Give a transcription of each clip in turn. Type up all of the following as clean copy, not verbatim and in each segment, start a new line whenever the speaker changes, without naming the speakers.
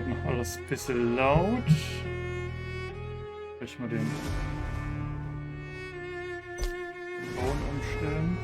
Noch alles ein bisschen laut. Vielleicht mal den Ton umstellen.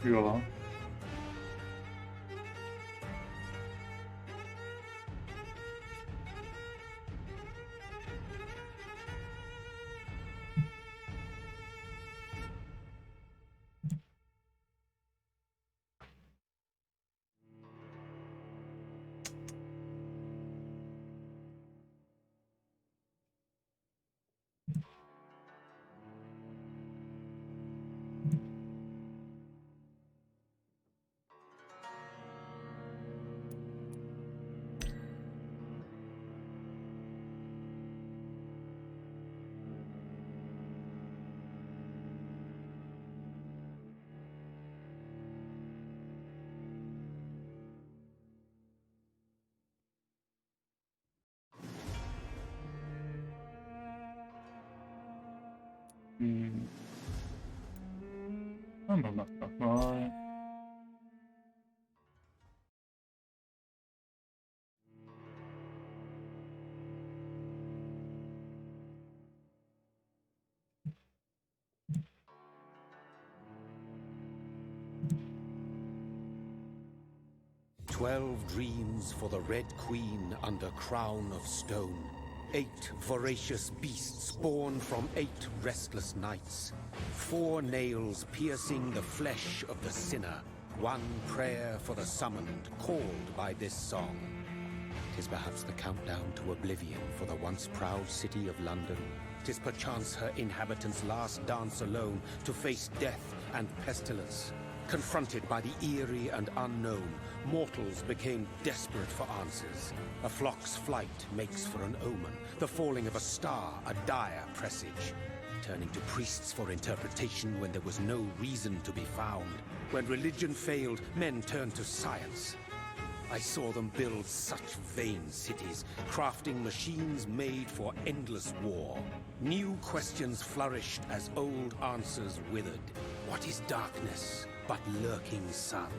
Ja. Machen wir mal.
"12 dreams for the Red Queen under crown of stone. 8 voracious beasts born from 8 restless nights. 4 nails piercing the flesh of the sinner. 1 prayer for the summoned, called by this song. 'Tis perhaps the countdown to oblivion for the once proud city of London. 'Tis perchance her inhabitants' last dance alone to face death and pestilence. Confronted by the eerie and unknown, mortals became desperate for answers. A flock's flight makes for an omen, the falling of a star a dire presage. Turning to priests for interpretation when there was no reason to be found. When religion failed, men turned to science. I saw them build such vain cities, crafting machines made for endless war. New questions flourished as old answers withered. What is darkness but lurking sun?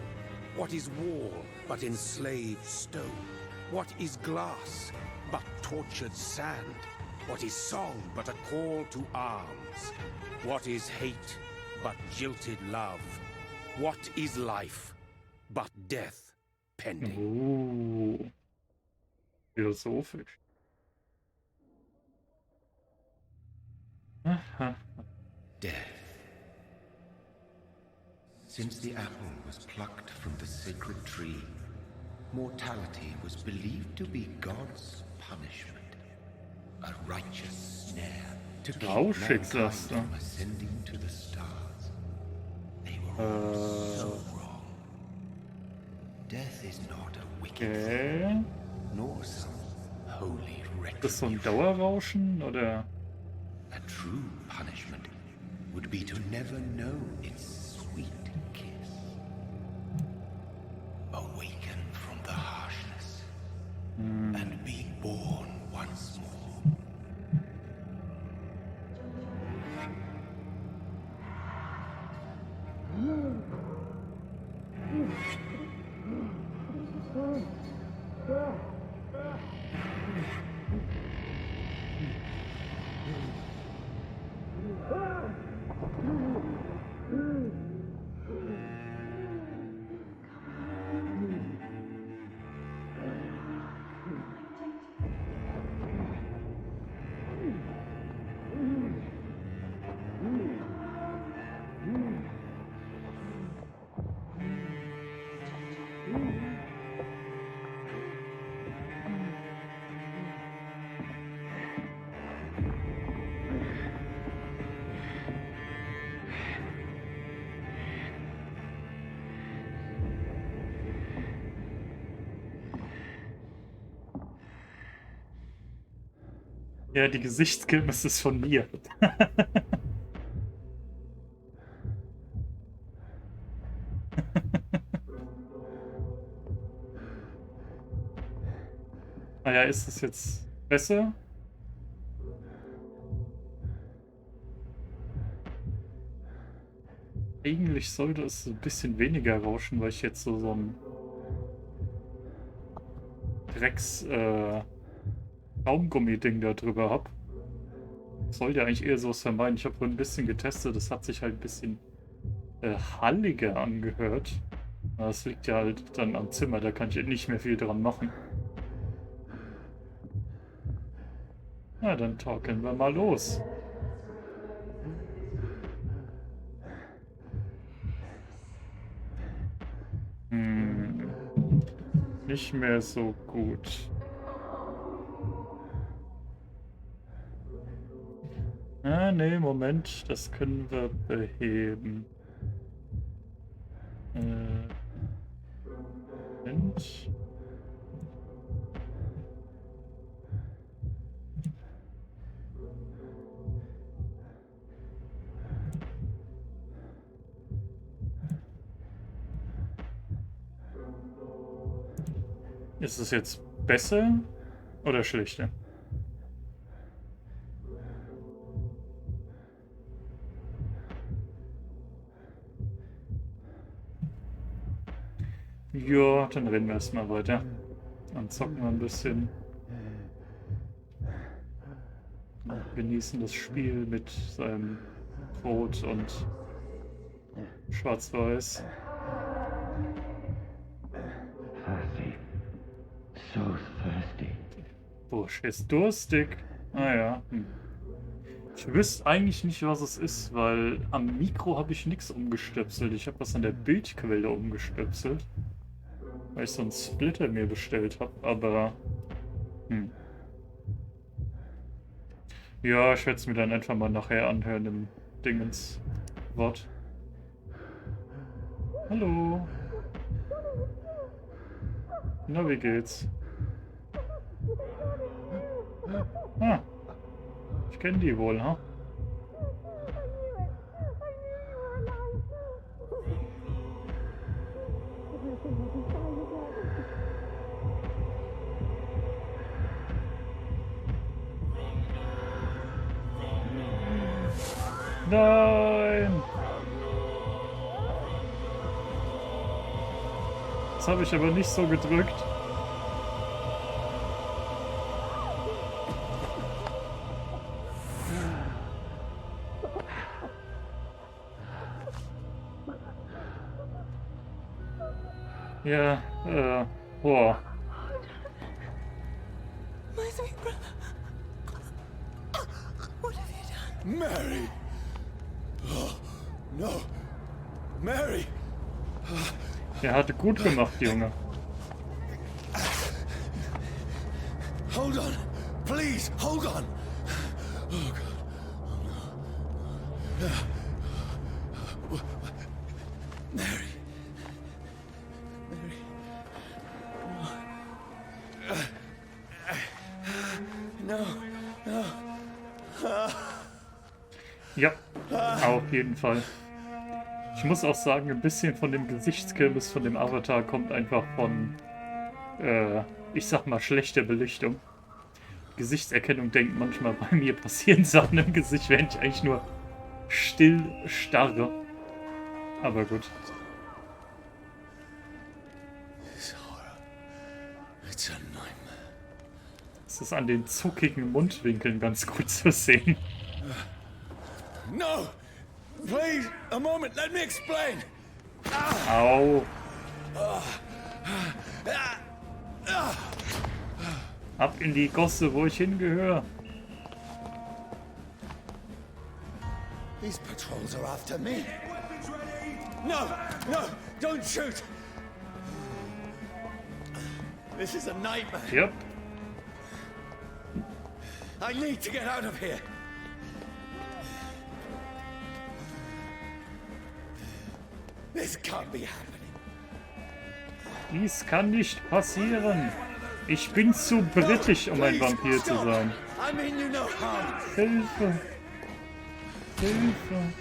What is wall but enslaved stone? What is glass but tortured sand? What is song but a call to arms? What is hate but jilted love? What is life but death pending?
Philosophisch. Aha.
Death. Since the apple was plucked from the sacred tree, mortality was believed to be God's punishment. A righteous snare to keep mankind from ascending to the stars. They were all so wrong. Death is not a wicked thing, nor some holy retribution.
Das so ein Dauerrauschen, oder?
A true punishment would be to never know its sweet kiss. Awaken from the harshness and be born once more.
Ja, die Gesichtskirmes ist von mir. Naja, ist es jetzt besser? Eigentlich sollte es ein bisschen weniger rauschen, weil ich jetzt so ein Drecks Schaumgummi-Ding da drüber habe. Sollte ja eigentlich eher so vermeiden. Ich habe vorhin ein bisschen getestet, das hat sich halt ein bisschen halliger angehört. Das liegt ja halt dann am Zimmer, da kann ich nicht mehr viel dran machen. Na, dann talken wir mal los. Nicht mehr so gut. Ah, nee, Moment, das können wir beheben. Moment. Ist es jetzt besser oder schlechter? Ja, dann reden wir erstmal weiter. Dann zocken wir ein bisschen. Und genießen das Spiel mit seinem Rot und Schwarz-Weiß.
Thirsty. So thirsty.
Bursch ist durstig. Ah ja. Ich wüsste eigentlich nicht, was es ist, weil am Mikro habe ich nichts umgestöpselt. Ich habe was an der Bildquelle umgestöpselt. Weil ich so einen Splitter mir bestellt habe, aber... Ja, ich werde es mir dann einfach mal nachher anhören im Dingens-Wort. Hallo. Na, wie geht's? Ah. Ich kenne die wohl, ha? Nein! Das habe ich aber nicht so gedrückt. Ja, boah.
My sweet brother. What have you done?
Mary! Oh, no. Mary!
Er hatte gut gemacht, Junge.
Hold on. Please, hold on. Oh, God. Oh, no. Mary. Mary. No. No.
Ja, auf jeden Fall. Ich muss auch sagen, ein bisschen von dem Gesichtskirmes von dem Avatar kommt einfach von, ich sag mal, schlechter Belichtung. Gesichtserkennung denkt manchmal, bei mir passieren Sachen im Gesicht, während ich eigentlich nur still starre. Aber gut.
It's a nightmare.
Es ist an den zuckigen Mundwinkeln ganz gut zu sehen.
No! Please, a moment, let me explain.
Au. Ab in die Gosse, wo ich hingehöre.
These patrols are after me. No! No! Don't shoot! This is a nightmare.
Yep.
I need to get out of here. This can't be happening.
Dies kann nicht passieren. Ich bin zu britisch, um ein Vampir zu sein.
I mean you no harm.
Hilfe! Hilfe!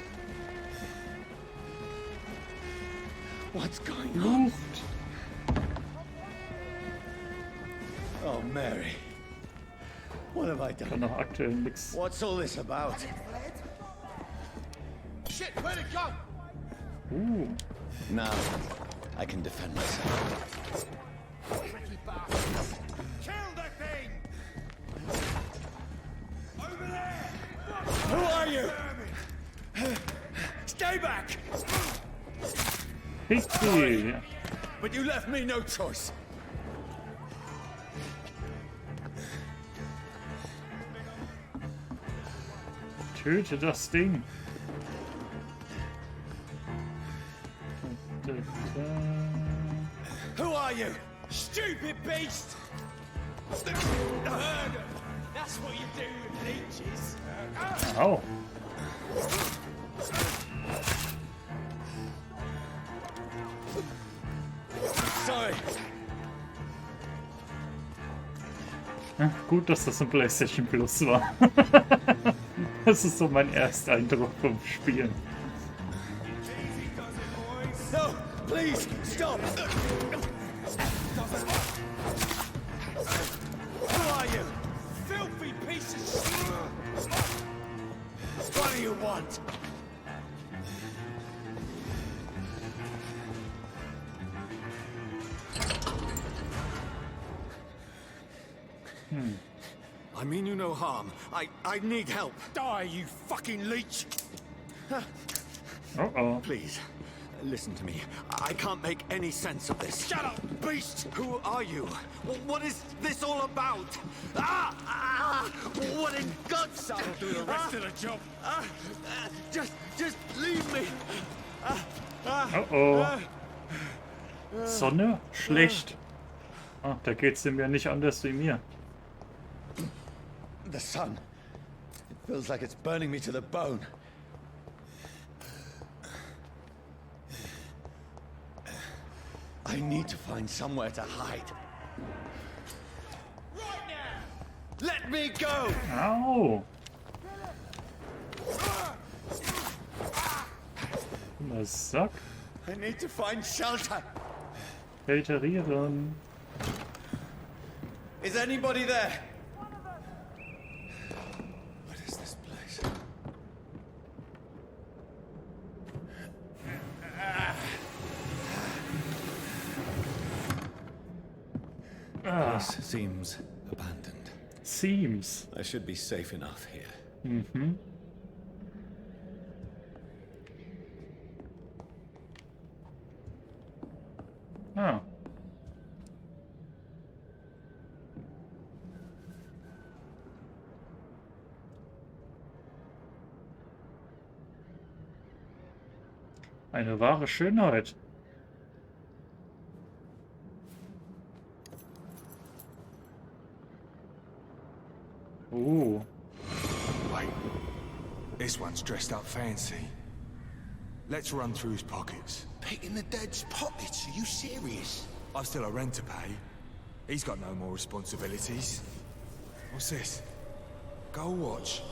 What's going on?
Luft!
Oh, Mary. What have I
Kann
done?
doch aktuell nix.
What's all this about? Shit, where'd it go? Now, I can defend myself.
Kill that thing! Over there!
Who are you? Stay back!
Pixie!
But you left me no choice.
Töte das Ding!
Who are you? Stupid beast!
That's what you do with leeches.
Au!
Sorry.
Gut, dass das ein PlayStation Plus war. Das ist so mein Ersteindruck vom Spielen.
No, please, stop! Who are you?
Filthy piece of shit!
What do you want? I mean you no harm. I need help.
Die, you fucking leech!
Oh.
Please, listen to me. I can't make any sense of this.
Shut up, beast!
Who are you? What is this all about? What in God's
Son will do the rest of the job.
Just leave me.
Oh. Sonne? Schlecht. Ah, da geht's dem ja nicht anders wie mir.
The sun. It feels like it's burning me to the bone. I need to find somewhere to hide.
Right now!
Let me go!
Au! Na Sack.
I need to find shelter.
Filterieren.
Is anybody there? What is this place? This seems abandoned.
Seems.
I should be safe enough here.
Mhm. Ah. Eine wahre Schönheit. Oh.
Wait, this one's dressed up fancy. Let's run through his pockets.
Picking the dead's pockets? Are you serious?
I've still a rent to pay. He's got no more responsibilities. What's this? Gold watch.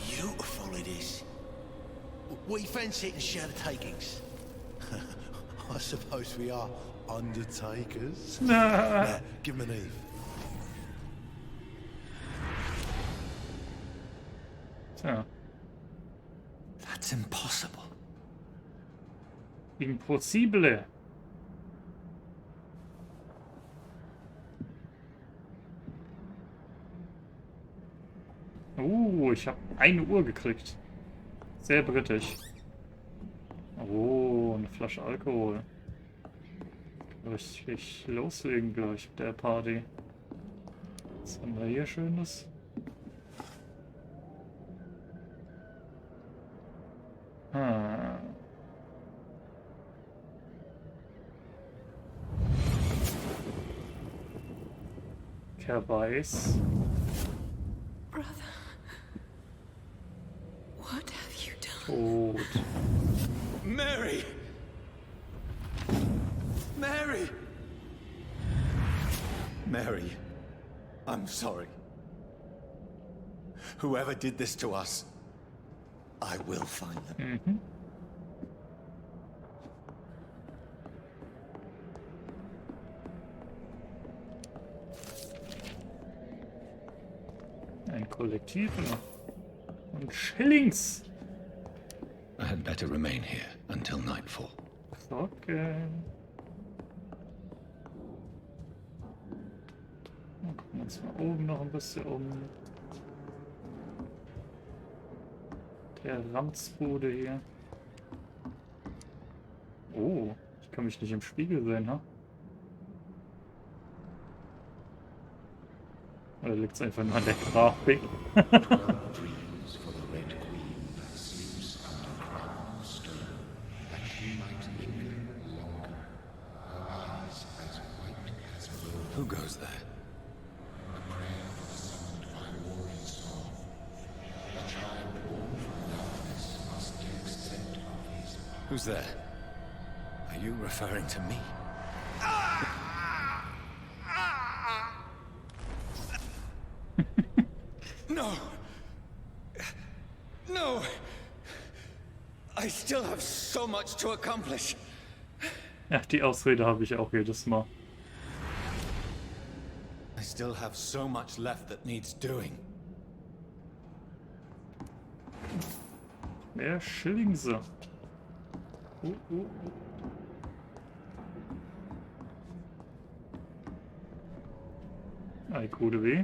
Beautiful it is. We fancy it and share the takings. I suppose we are undertakers.
Na.
Give him an Eve.
Tja.
That's impossible.
Impossible. Ich habe 1 Uhr gekriegt. Sehr britisch. Oh, eine Flasche Alkohol. Richtig loslegen gleich mit der Party. Was haben wir hier Schönes? Ah. Kerbeis.
Brother, what have you done?
Tot.
Mary! Mary! Mary, I'm sorry. Whoever did this to us, I will find them.
Mhm. Ein Kollektiv und Schillings.
I had better remain here until nightfall.
Okay. Gucken wir uns mal oben noch ein bisschen um. Der Ranzbude hier. Oh, ich kann mich nicht im Spiegel sehen, ha? Oder liegt es einfach nur an der Grafik?
12 dreams for the Red Queen that sleeps under crown of stone, that she might linger longer, her eyes as white as gold.
Who goes there?
A prayer for the summoned by warring song. The child born from darkness must take scent of his power.
Who's there? Are you referring to me? No! No! I still have so much to accomplish.
Ja, die Ausrede habe ich auch jedes Mal.
I still have so much left that needs doing.
Mehr Schillingse. Oh. Ei, gute Weh.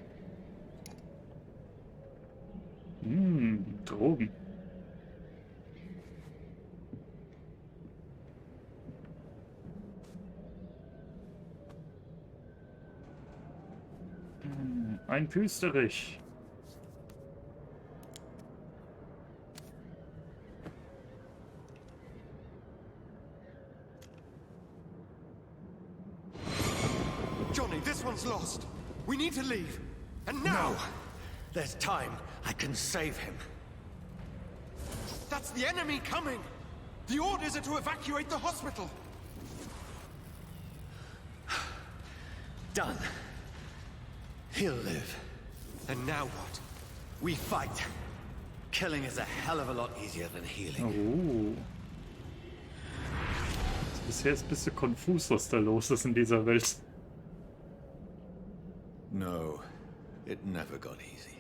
Drogen. Ein Püsterich.
Johnny, this one's lost. We need to leave. And now! No. There's time. I can save him. That's the enemy coming! The orders are to evacuate the hospital! Done. He'll live. And now what? We fight. Killing is a hell of a lot easier than healing.
Oh. Bisher ist ein bisschen konfus, was da los ist in dieser Welt.
No, it never got easy.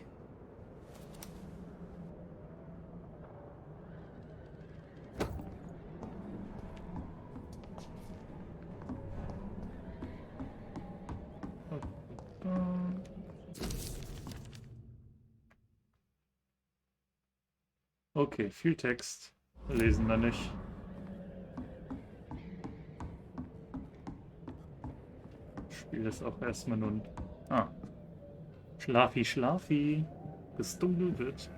Okay, viel Text. Lesen wir nicht. Spiel ist auch erstmal nun. Ah. Schlafi, Schlafi. Bis dunkel wird.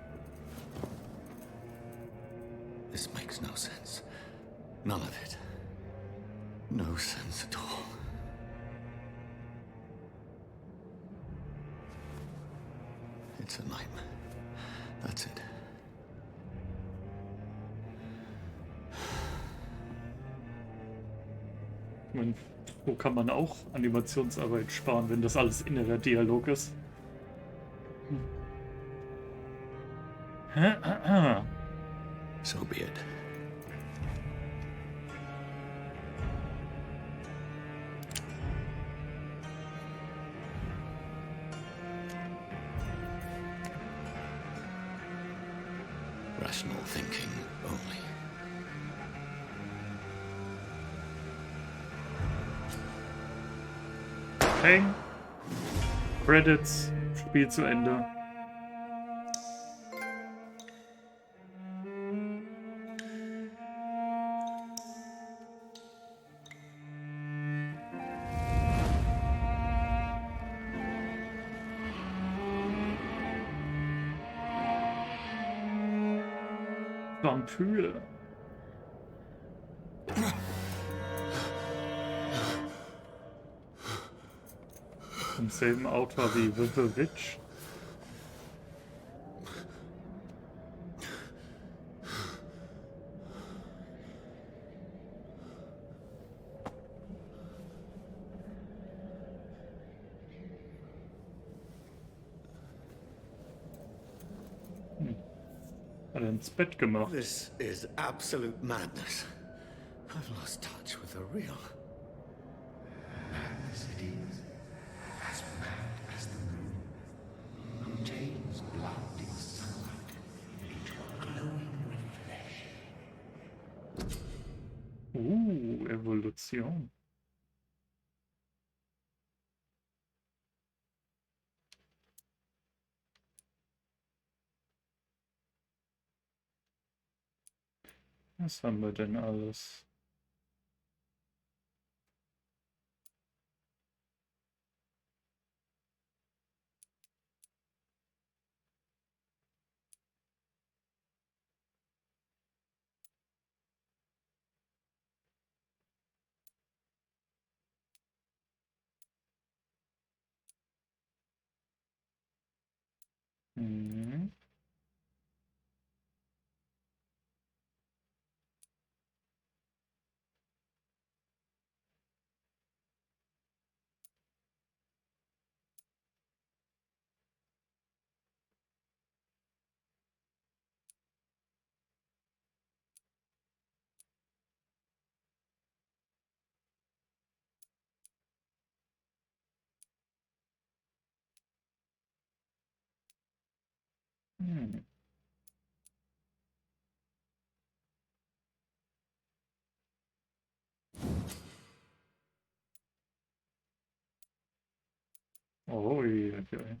This makes no sense. None of it. No sense at all. It's a nightmare. That's it.
Ich meine, wo kann man auch Animationsarbeit sparen, wenn das alles innerer Dialog ist?
So be it. Rational thinking only.
Peng. Credits. Spiel zu Ende. Vampyr. Im selben Autor wie The Witch. ins Bett gemacht.
This is absolute madness. I've lost touch with the real.
Madness it is. As mad as the moon. Obtains blinding sunlight into a glowing reflection.
Evolution. Was haben wir denn alles? Mhm. Hm. Oh je, je.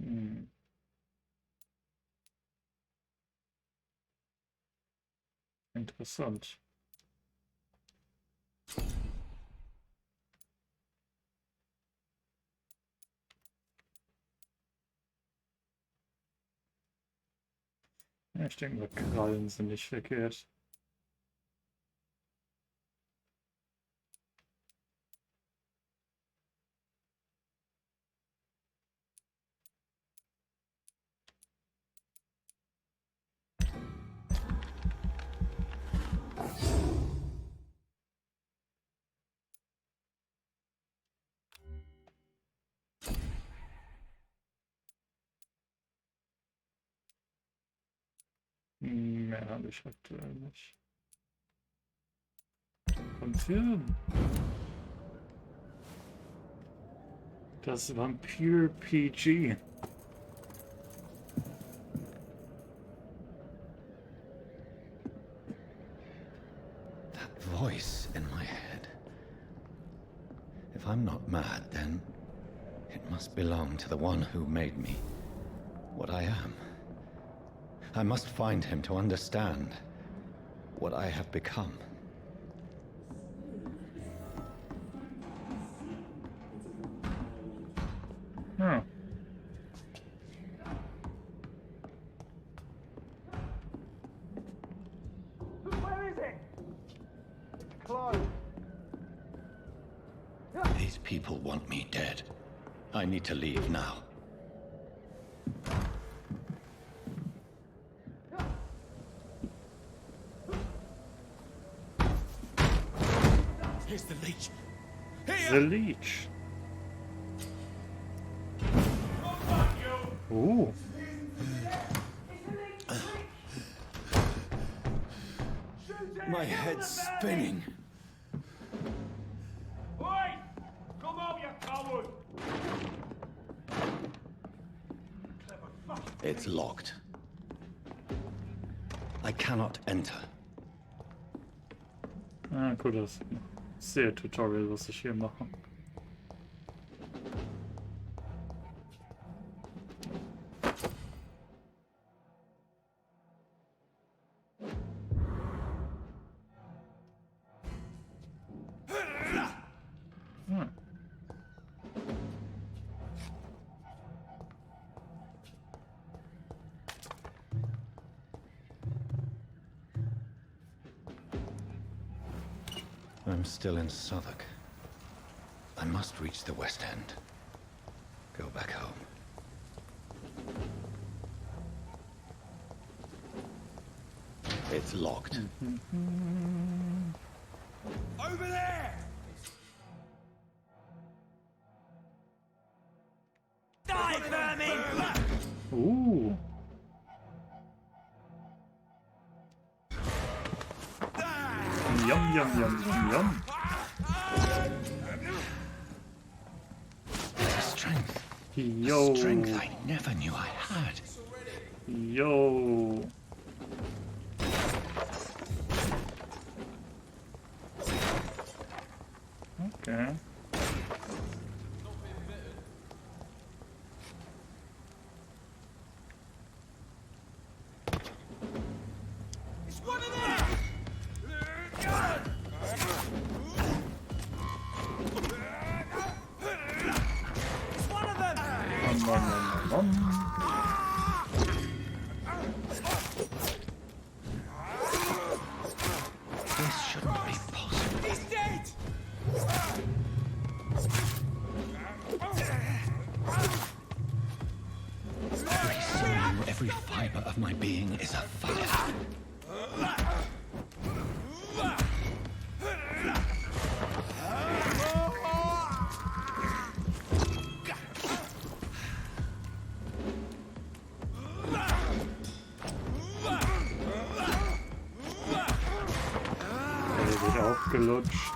Hm. Interessant. Ja, ich denke mal, Krallen sind nicht verkehrt. Mehr habe ich aktuell nicht. Vampyr. Das Vampyr PG.
That voice in my head. If I'm not mad, then it must belong to the one who made me what I am. I must find him to understand what I have become.
Hm.
Where is it? Close.
These people want me dead. I need to leave now.
Here's the leech.
The Leech. Oh.
My head's spinning.
Oi! Come out, you coward!
It's locked. I cannot enter.
Ah, gut, das ist sehr Tutorial, was ich hier mache.
I'm still in Southwark. I must reach the West End. Go back home. It's locked.
Over there! Die, vermin!
Ooh. Yum, yum, yum, yum, yum.
Strength.
Yo.
Strength I never knew I had.
Yo. Okay.
It's one of them! It's one of them!
Nom, nom, nom, nom.
This shouldn't be possible.
He's dead!
Every soul, every fiber of my being is afire.
Er wird aufgelutscht.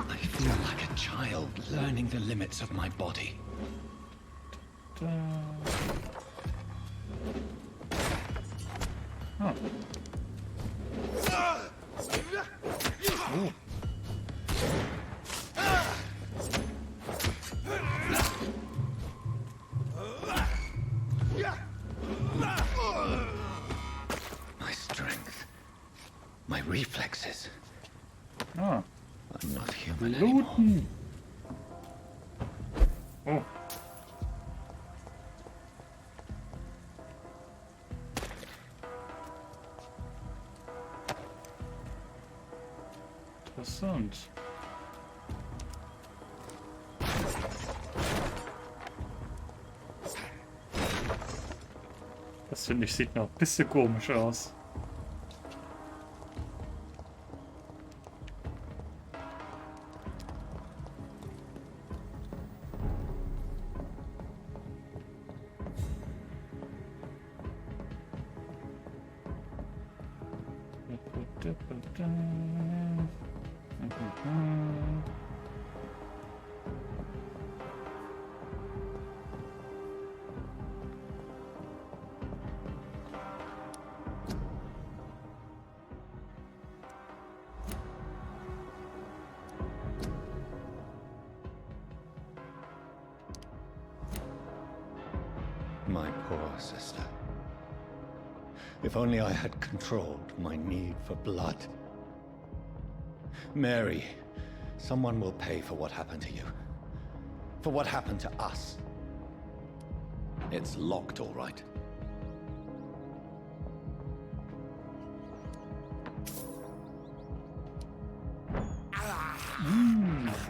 I feel like a child learning the limits of my body.
Da. Ah. Oh.
My strength. My reflexes.
Ah.
I'm not human anymore.
Looten. Oh. Interessant. Das finde ich sieht noch ein bisschen komisch aus.
My poor sister. If only I had controlled my need for blood. Mary, someone will pay for what happened to you. For what happened to us. It's locked, all right.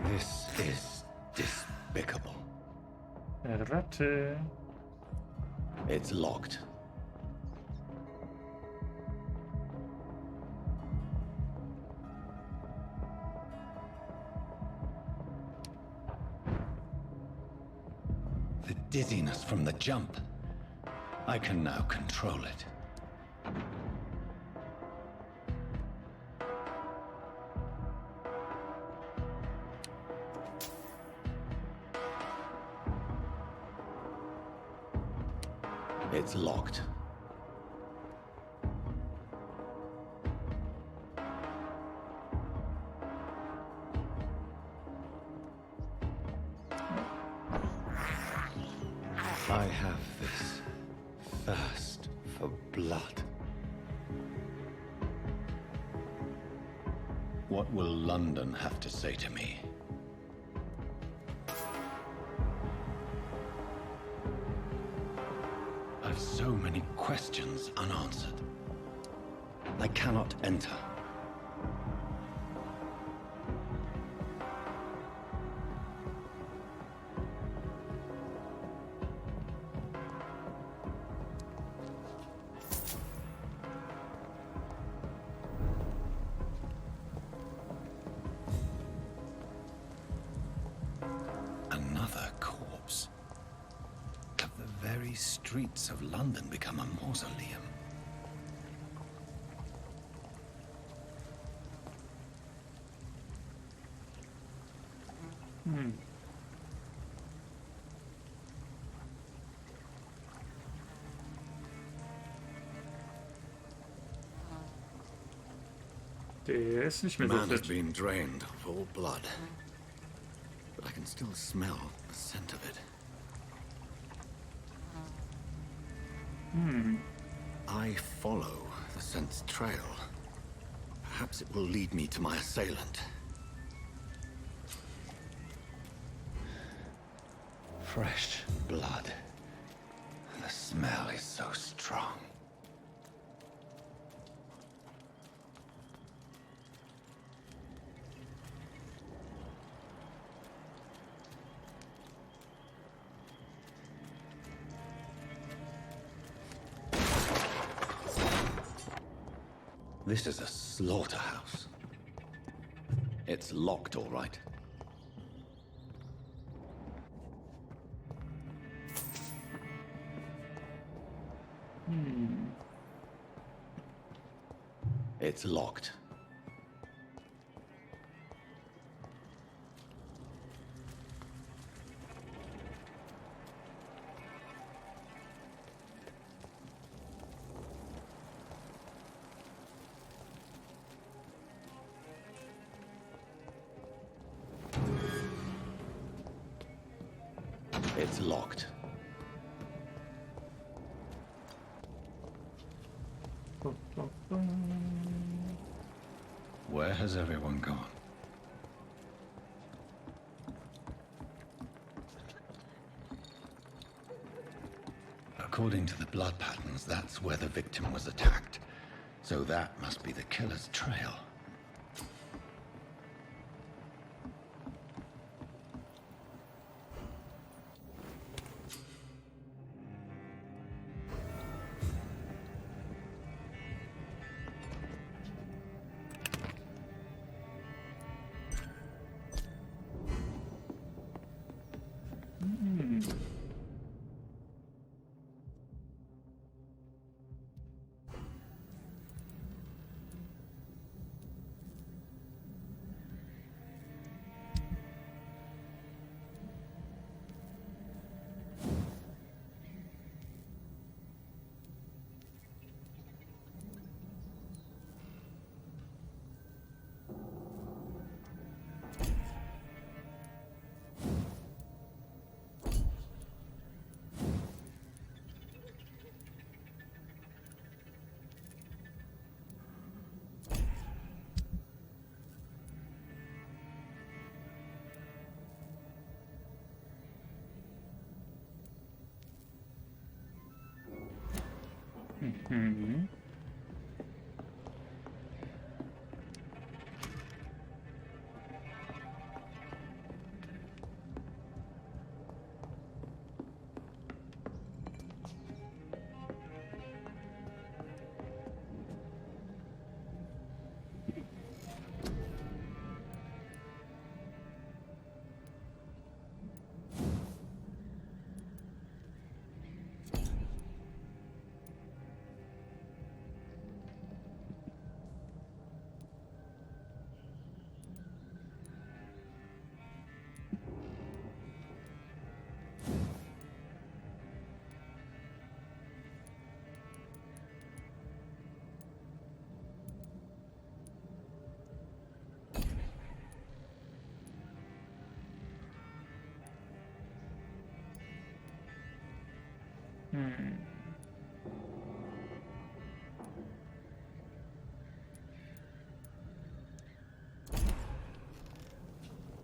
This is despicable.
Ratte.
It's locked. The dizziness from the jump. I can now control it. It's locked. I have this thirst for blood. What will London have to say to me? I've so many questions unanswered. I cannot enter. these streets of London become a mausoleum?
Der ist nicht mehr so
Man has
fit.
been drained of all blood, but I can still smell the scent of it. I follow the scent's trail. Perhaps it will lead me to my assailant. Fresh blood. The smell is so strong. This is a slaughterhouse. It's locked, all right. It's locked. It's locked. Where has everyone gone? According to the blood patterns, that's where the victim was attacked. So that must be the killer's trail.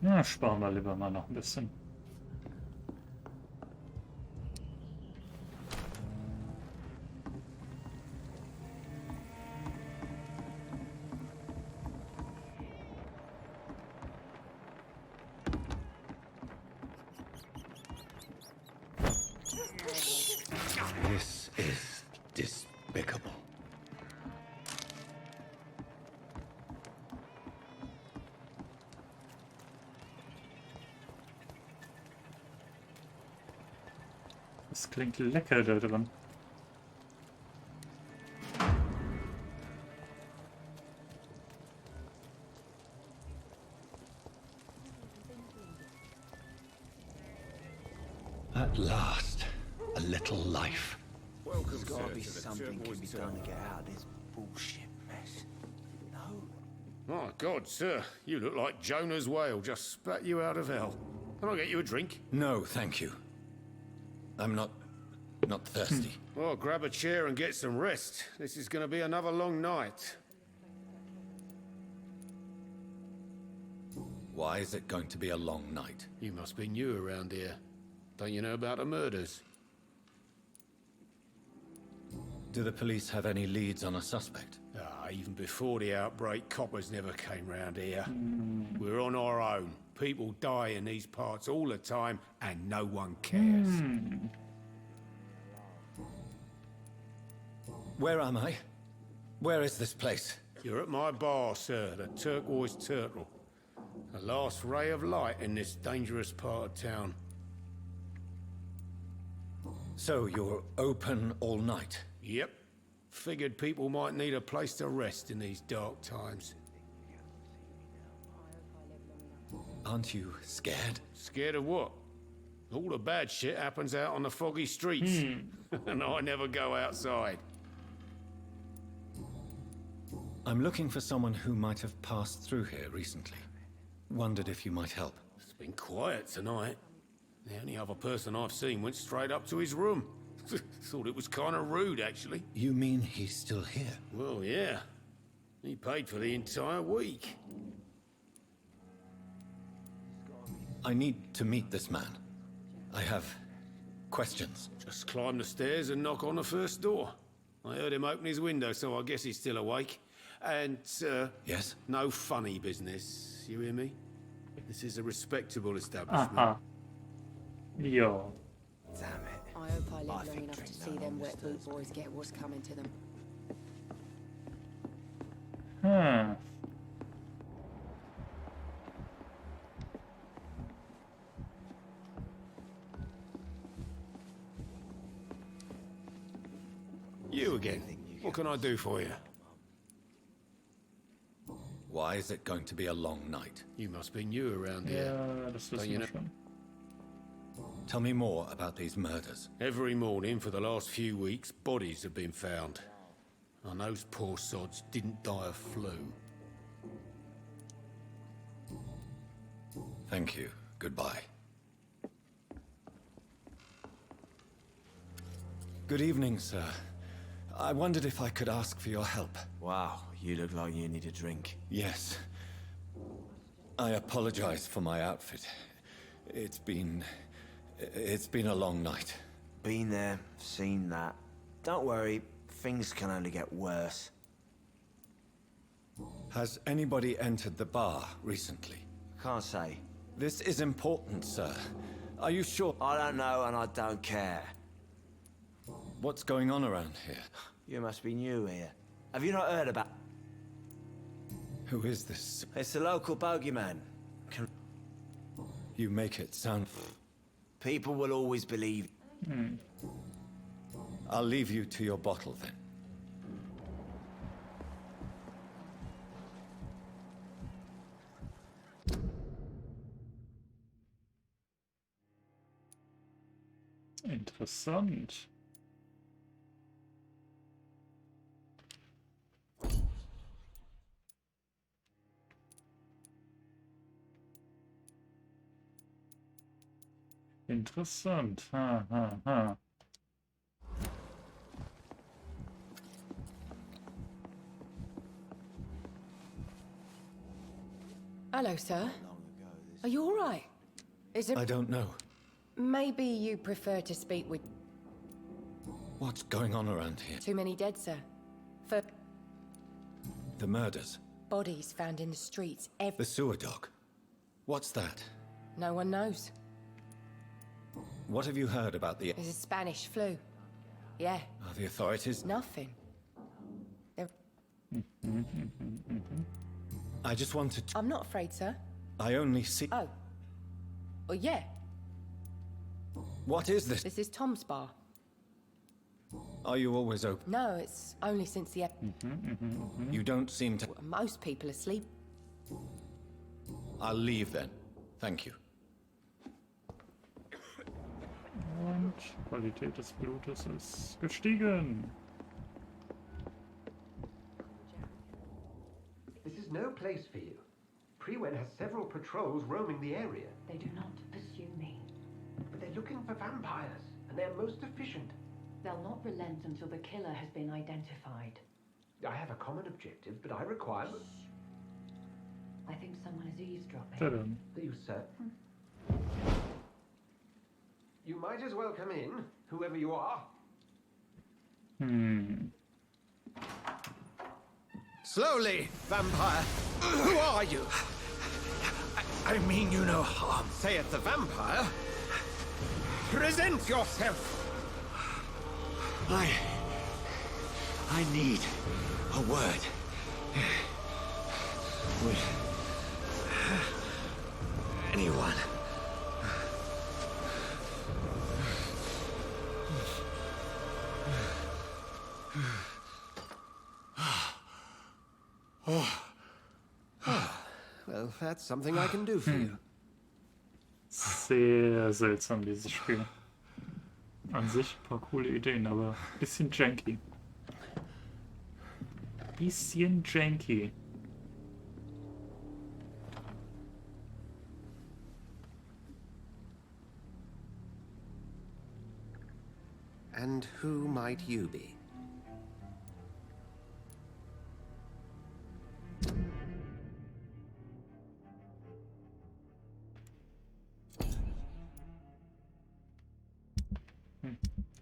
Na, sparen wir lieber mal noch ein bisschen.
This is despicable.
Das klingt lecker da drin.
At last, a little life.
There's gotta be something can be done to get out of this bullshit mess. No?
My God, sir, you look like Jonah's whale just spat you out of hell. Can I get you a drink?
No, thank you. I'm not thirsty.
Well, grab a chair and get some rest. This is going to be another long night.
Why is it going to be a long night?
You must be new around here. Don't you know about the murders?
Do the police have any leads on a suspect?
Even before the outbreak, coppers never came round here. We're on our own. People die in these parts all the time, and no one cares.
Where am I? Where is this place?
You're at my bar, sir, the Turquoise Turtle. The last ray of light in this dangerous part of town.
So you're open all night?
Yep. Figured people might need a place to rest in these dark times.
Aren't you scared?
Scared of what? All the bad shit happens out on the foggy streets. And I never go outside.
I'm looking for someone who might have passed through here recently. Wondered if you might help.
It's been quiet tonight. The only other person I've seen went straight up to his room. Thought it was kind of rude, actually.
You mean he's still here?
Well, yeah. He paid for the entire week.
I need to meet this man. I have questions.
Just climb the stairs and knock on the first door. I heard him open his window, so I guess he's still awake. And,
Yes?
no funny business. You hear me? This is a respectable establishment.
Aha. Jo.
Damn it.
I hope I live long
think
enough to
drink
see
now
them wet
understands.
boot boys get what's coming to them.
Hm.
You again. What can I do for you?
Why is it going to be a long night?
You must be new around here.
Ja, das
Don't
wissen
you
wir
know?
schon.
Tell me more about these murders.
Every morning for the last few weeks, bodies have been found. And those poor sods didn't die of flu.
Thank you. Goodbye. Good evening, sir. I wondered if I could ask for your help.
Wow, you look like you need a drink.
Yes. I apologize for my outfit. It's been a long night.
Been there, seen that. Don't worry, things can only get worse.
Has anybody entered the bar recently?
Can't say.
This is important, sir. Are you sure?
I don't know and I don't care.
What's going on around here?
You must be new here. Have you not heard about...
Who is this?
It's the local bogeyman.
You make it sound...
People will always believe...
I'll leave you to your bottle then.
Interessant. Interessant. Ha, ha, ha.
Hello, sir. Are you all right? Is it...
I don't know.
Maybe you prefer to speak with...
What's going on around here?
Too many dead, sir. For
The murders.
bodies found in the streets,
The sewer dog. What's that?
No one knows.
What have you heard about the...
There's a Spanish flu. Yeah,
Are the authorities?
nothing. They're...
I just wanted to...
I'm not afraid, sir.
I only see...
Oh. Well, yeah.
What is this?
This is Tom's bar.
Are you always open?
No, it's only since the...
You don't seem to...
Most people are asleep.
I'll leave then. Thank you.
Und Qualität des Blutes ist gestiegen.
This is no place for you. Prewen has several patrols roaming the area.
They do not pursue me.
But they're looking for vampires, and they're most efficient.
They'll not relent until the killer has been identified.
I have a common objective, but I require...
I think someone is eavesdropping.
Tadam.
Are you certain? You might as well come in, whoever you are.
Slowly, vampire. Who are you?
I mean you no harm.
Saith the vampire. Present yourself.
I need a word. Would anyone?
Well, that's something I can do for you.
Sehr seltsam, dieses Spiel. An sich ein paar coole Ideen, aber ein bisschen janky. Bisschen janky.
And who might you be?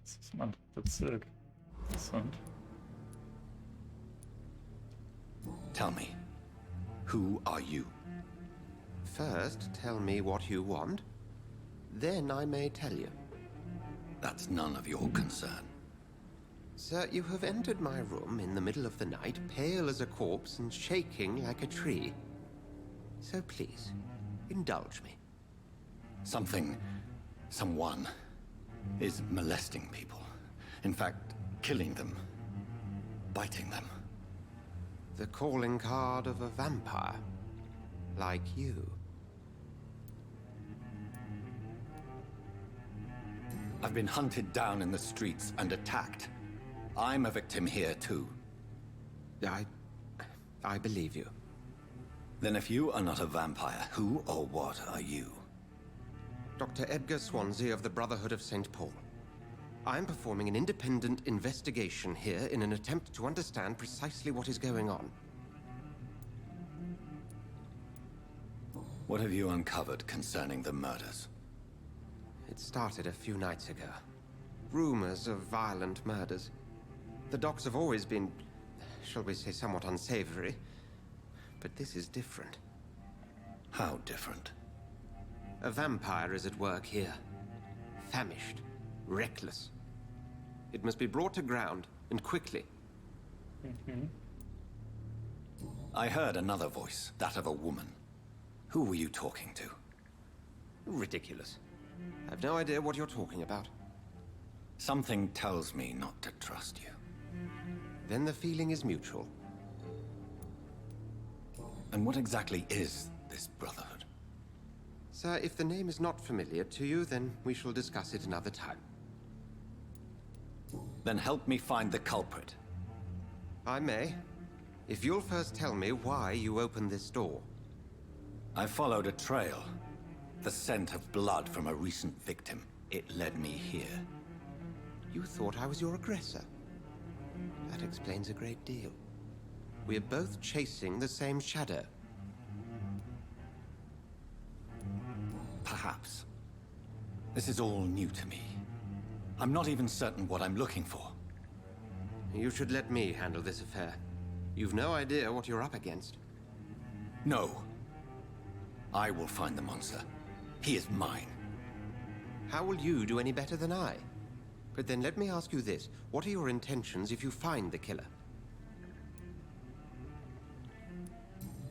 Das ist ein anderer Bezirk. Interessant.
Tell me, who are you?
First, tell me what you want. Then I may tell you.
That's none of your concern.
Sir, you have entered my room in the middle of the night, pale as a corpse and shaking like a tree. So please, indulge me.
Someone is molesting people. In fact, killing them. Biting them.
The calling card of a vampire. Like you.
I've been hunted down in the streets and attacked. I'm a victim here too.
I believe you.
Then if you are not a vampire, who or what are you?
Dr. Edgar Swansea of the Brotherhood of St. Paul. I'm performing an independent investigation here in an attempt to understand precisely what is going on.
What have you uncovered concerning the murders?
It started a few nights ago. Rumors of violent murders. The docks have always been, shall we say, somewhat unsavory. But this is different.
How different?
A vampire is at work here. Famished. Reckless. It must be brought to ground, and quickly.
I heard another voice, that of a woman. Who were you talking to?
Ridiculous. I've no idea what you're talking about.
Something tells me not to trust you.
Then the feeling is mutual.
And what exactly is this Brotherhood?
Sir, if the name is not familiar to you, then we shall discuss it another time.
Then help me find the culprit.
I may. If you'll first tell me why you opened this door.
I followed a trail. The scent of blood from a recent victim. It led me here.
You thought I was your aggressor. That explains a great deal. We're both chasing the same shadow.
Perhaps. This is all new to me. I'm not even certain what I'm looking for.
You should let me handle this affair. You've no idea what you're up against.
No. I will find the monster. He is mine.
How will you do any better than I? But then let me ask you this. What are your intentions if you find the killer?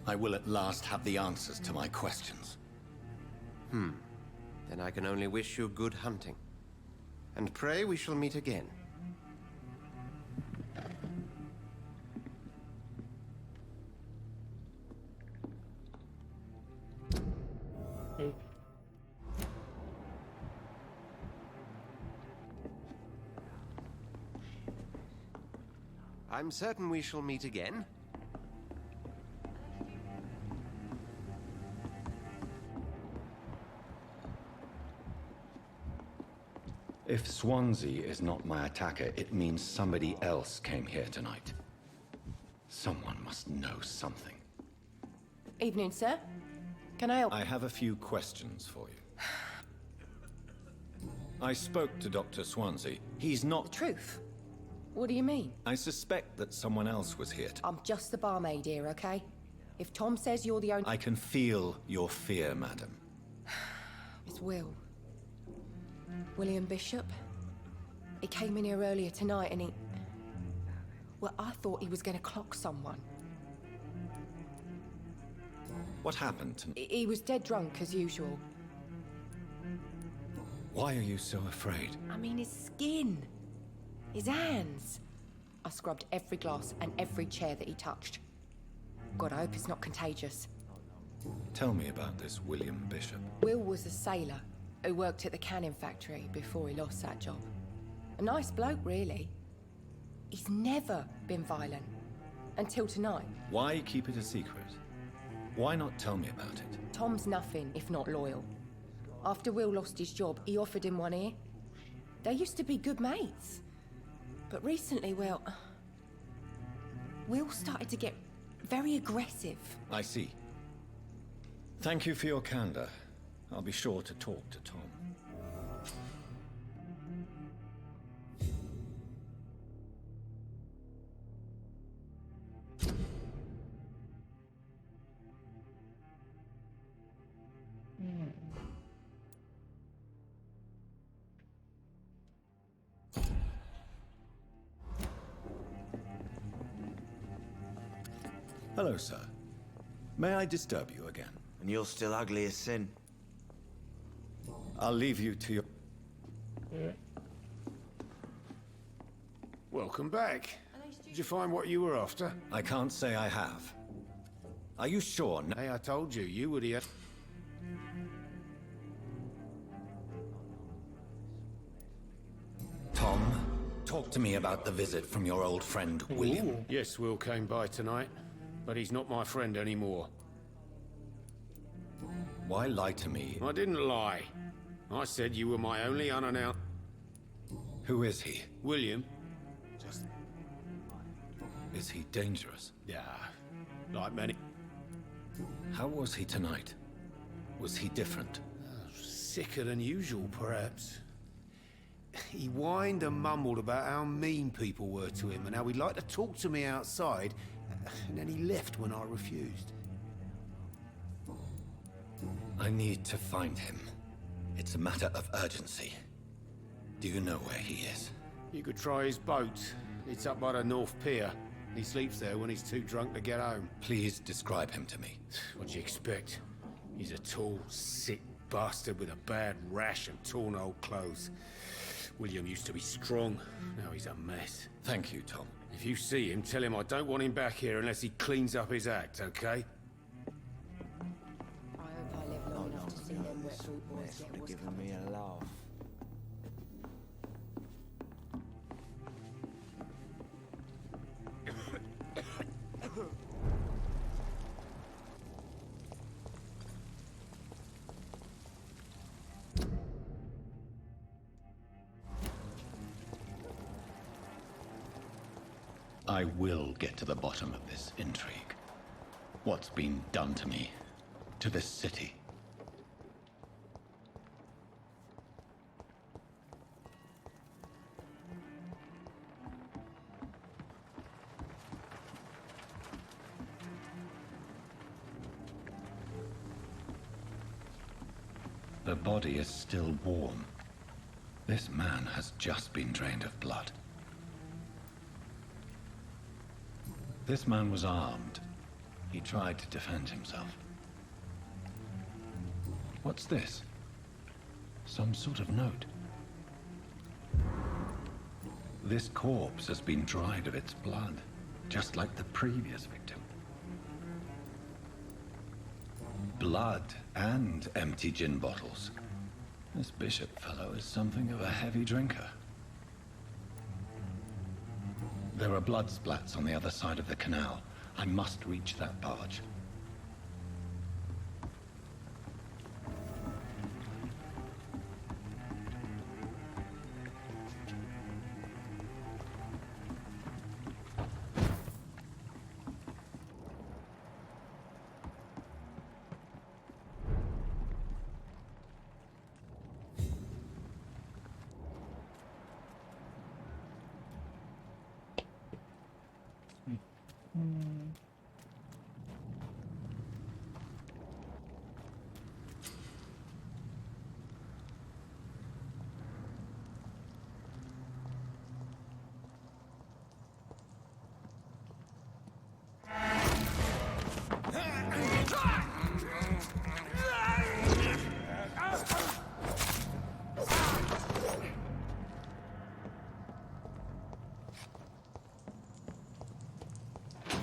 I will at last have the answers to my questions.
Then I can only wish you good hunting.
and pray we shall meet again. I'm certain we shall meet again.
If Swansea is not my attacker, it means somebody else came here tonight. Someone must know something.
Evening, sir. Can I help?
I have a few questions for you. I spoke to Dr. Swansea. He's not...
The truth? What do you mean?
I suspect that someone else was here.
I'm just the barmaid here, okay? If Tom says you're the only...
I can feel your fear, madam.
It's Will. William Bishop. He came in here earlier tonight and he... Well, I thought he was going to clock someone.
What happened to...
He was dead drunk, as usual.
Why are you so afraid?
I mean, his skin. His hands. I scrubbed every glass and every chair that he touched. God, I hope it's not contagious.
Tell me about this William Bishop.
Will was a sailor who worked at the canning factory before he lost that job. A nice bloke, really. He's never been violent. Until tonight.
Why keep it a secret? Why not tell me about it?
Tom's nothing if not loyal. After Will lost his job, he offered him one ear. They used to be good mates. But recently, well... Will started to get very aggressive.
I see. Thank you for your candor. I'll be sure to talk to Tom. Hello, sir. May I disturb you again?
And you're still ugly as sin.
I'll leave you to your...
Welcome back. Did you find what you were after?
I can't say I have. Are you sure?
Hey, I told you, you were the...
Tom, talk to me about the visit from your old friend, William.
Ooh.
Yes, Will came by tonight, but he's not my friend anymore.
Why lie to me?
I didn't lie. I said you were my only unannounced...
Who is he?
William.
Is he dangerous?
Yeah, like many...
How was he tonight? Was he different?
Sicker than usual, perhaps. He whined and mumbled about how mean people were to him and how he'd like to talk to me outside, and then he left when I refused.
I need to find him. It's a matter of urgency. Do you know where he is?
You could try his boat. It's up by the North Pier. He sleeps there when he's too drunk to get home.
Please describe him to me.
What'd you expect? He's a tall, sick bastard with a bad rash and torn old clothes. William used to be strong. Now he's a mess.
Thank you, Tom.
If you see him, tell him I don't want him back here unless he cleans up his act, okay?
I hope I live long enough to see them wet fruit boys
Mess
get
would
what's
have given me a laugh.
I will get to the bottom of this intrigue. What's been done to me, to this city. The body is still warm. This man has just been drained of blood. This man was armed. He tried to defend himself. What's this? Some sort of note. This corpse has been dried of its blood, just like the previous victim. Blood and empty gin bottles. This bishop fellow is something of a heavy drinker. There are blood splats on the other side of the canal. I must reach that barge.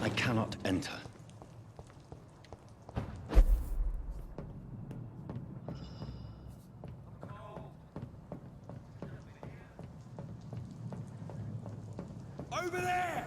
I cannot enter.
Over there!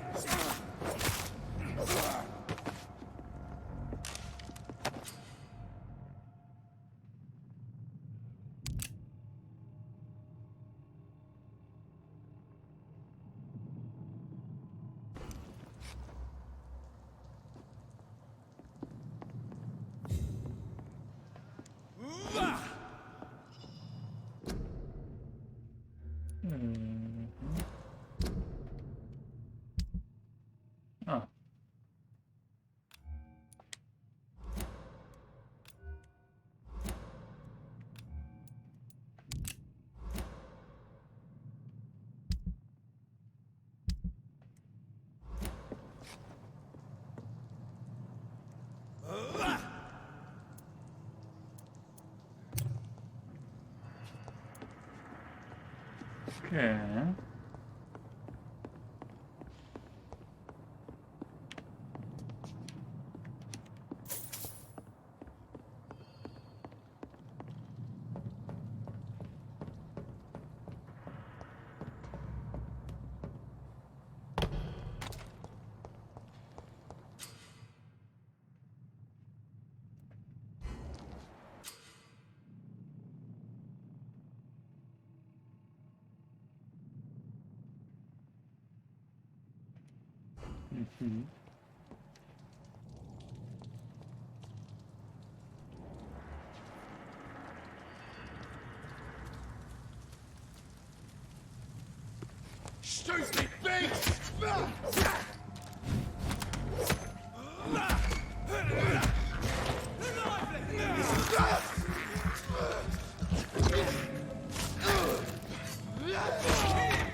Ah. Okay. Mm-hmm.
Stupid beast!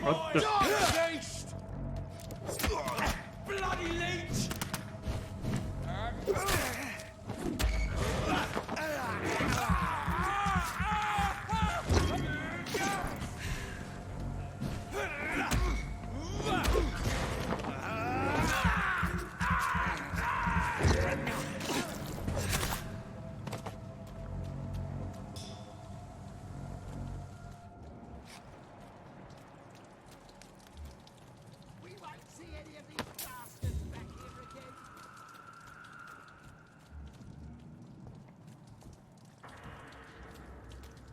What the?
Beast! Bloody leech!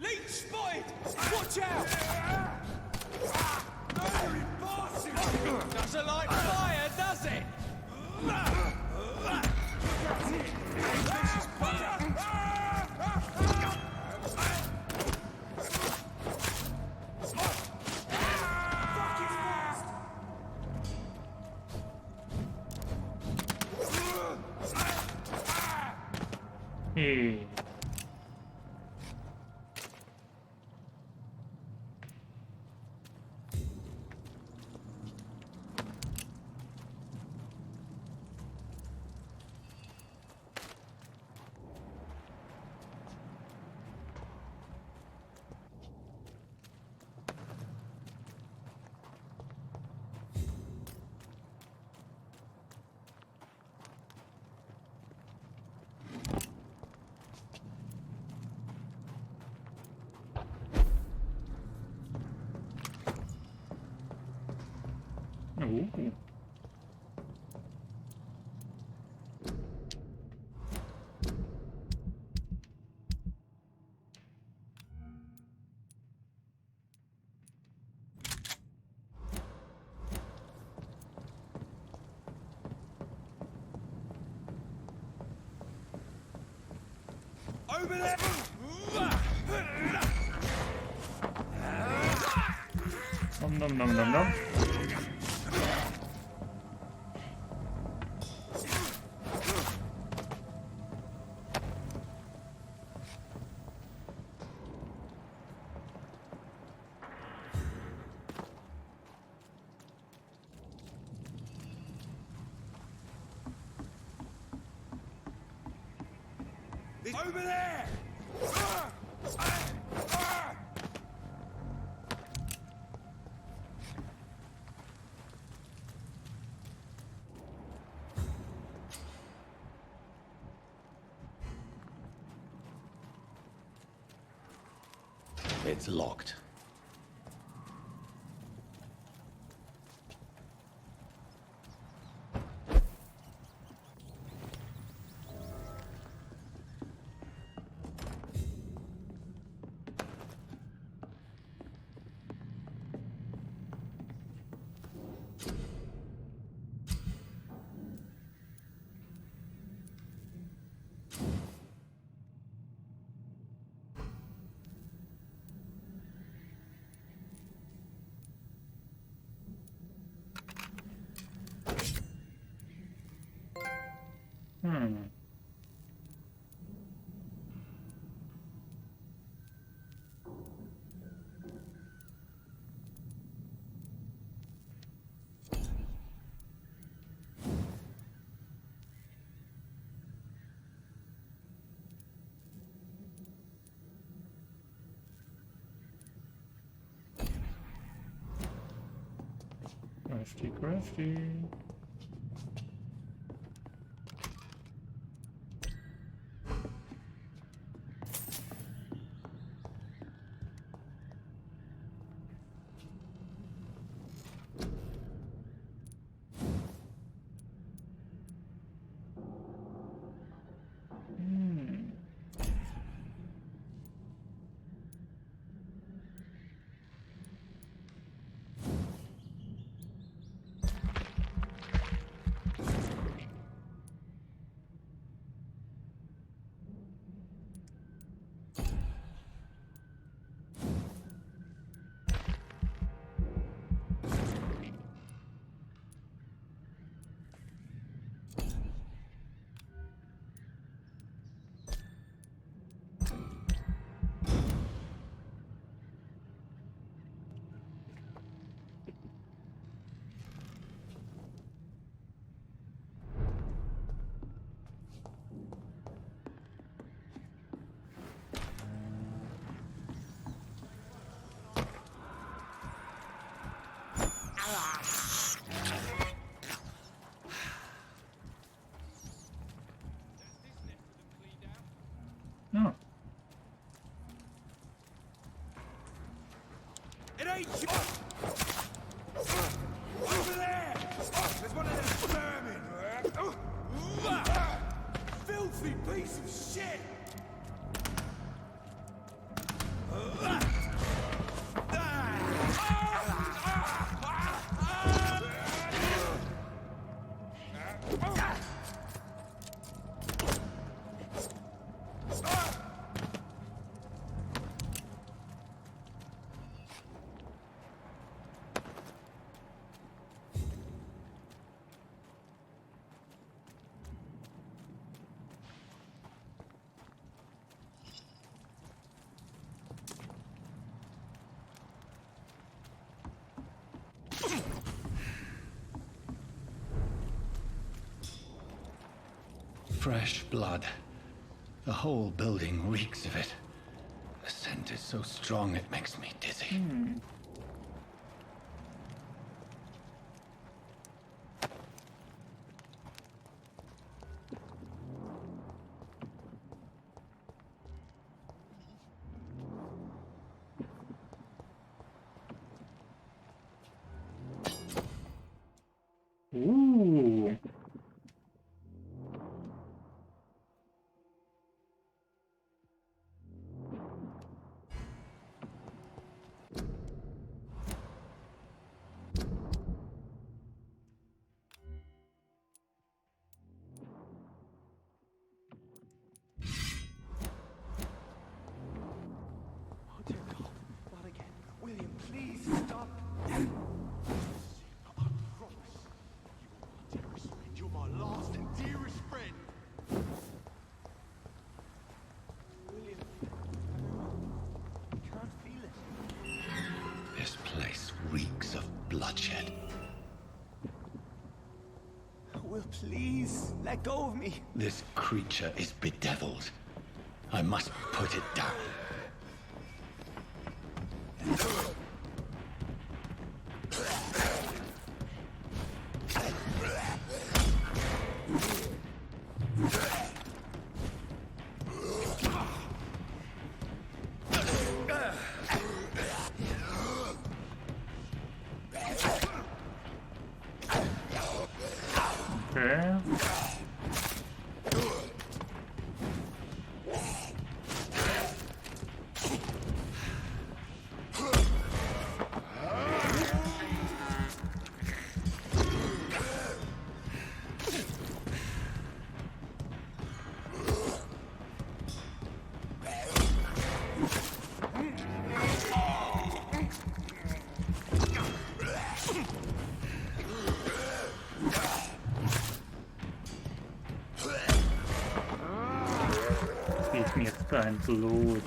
Leech spotted! Watch out! Murdery bastard! Doesn't like fire, does it?
Hey. Ooh.
Over there!
Nom nom nom nom nom.
Over there!
It's locked.
Crafty, crafty. Oh.
It ain't you! Over there! There's one of them vermin! Filthy piece of shit!
Fresh blood. The whole building reeks of it. The scent is so strong it makes me dizzy.
Please, let go of me.
This creature is bedeviled. I must put it down.
Okay. Gib mir dein Blut.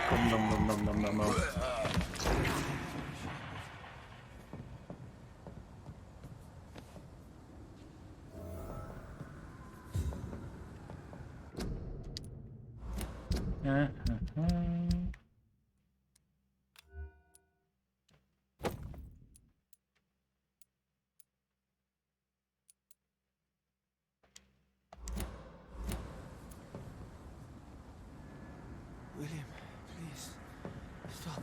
Komm, nom.
William, please, stop.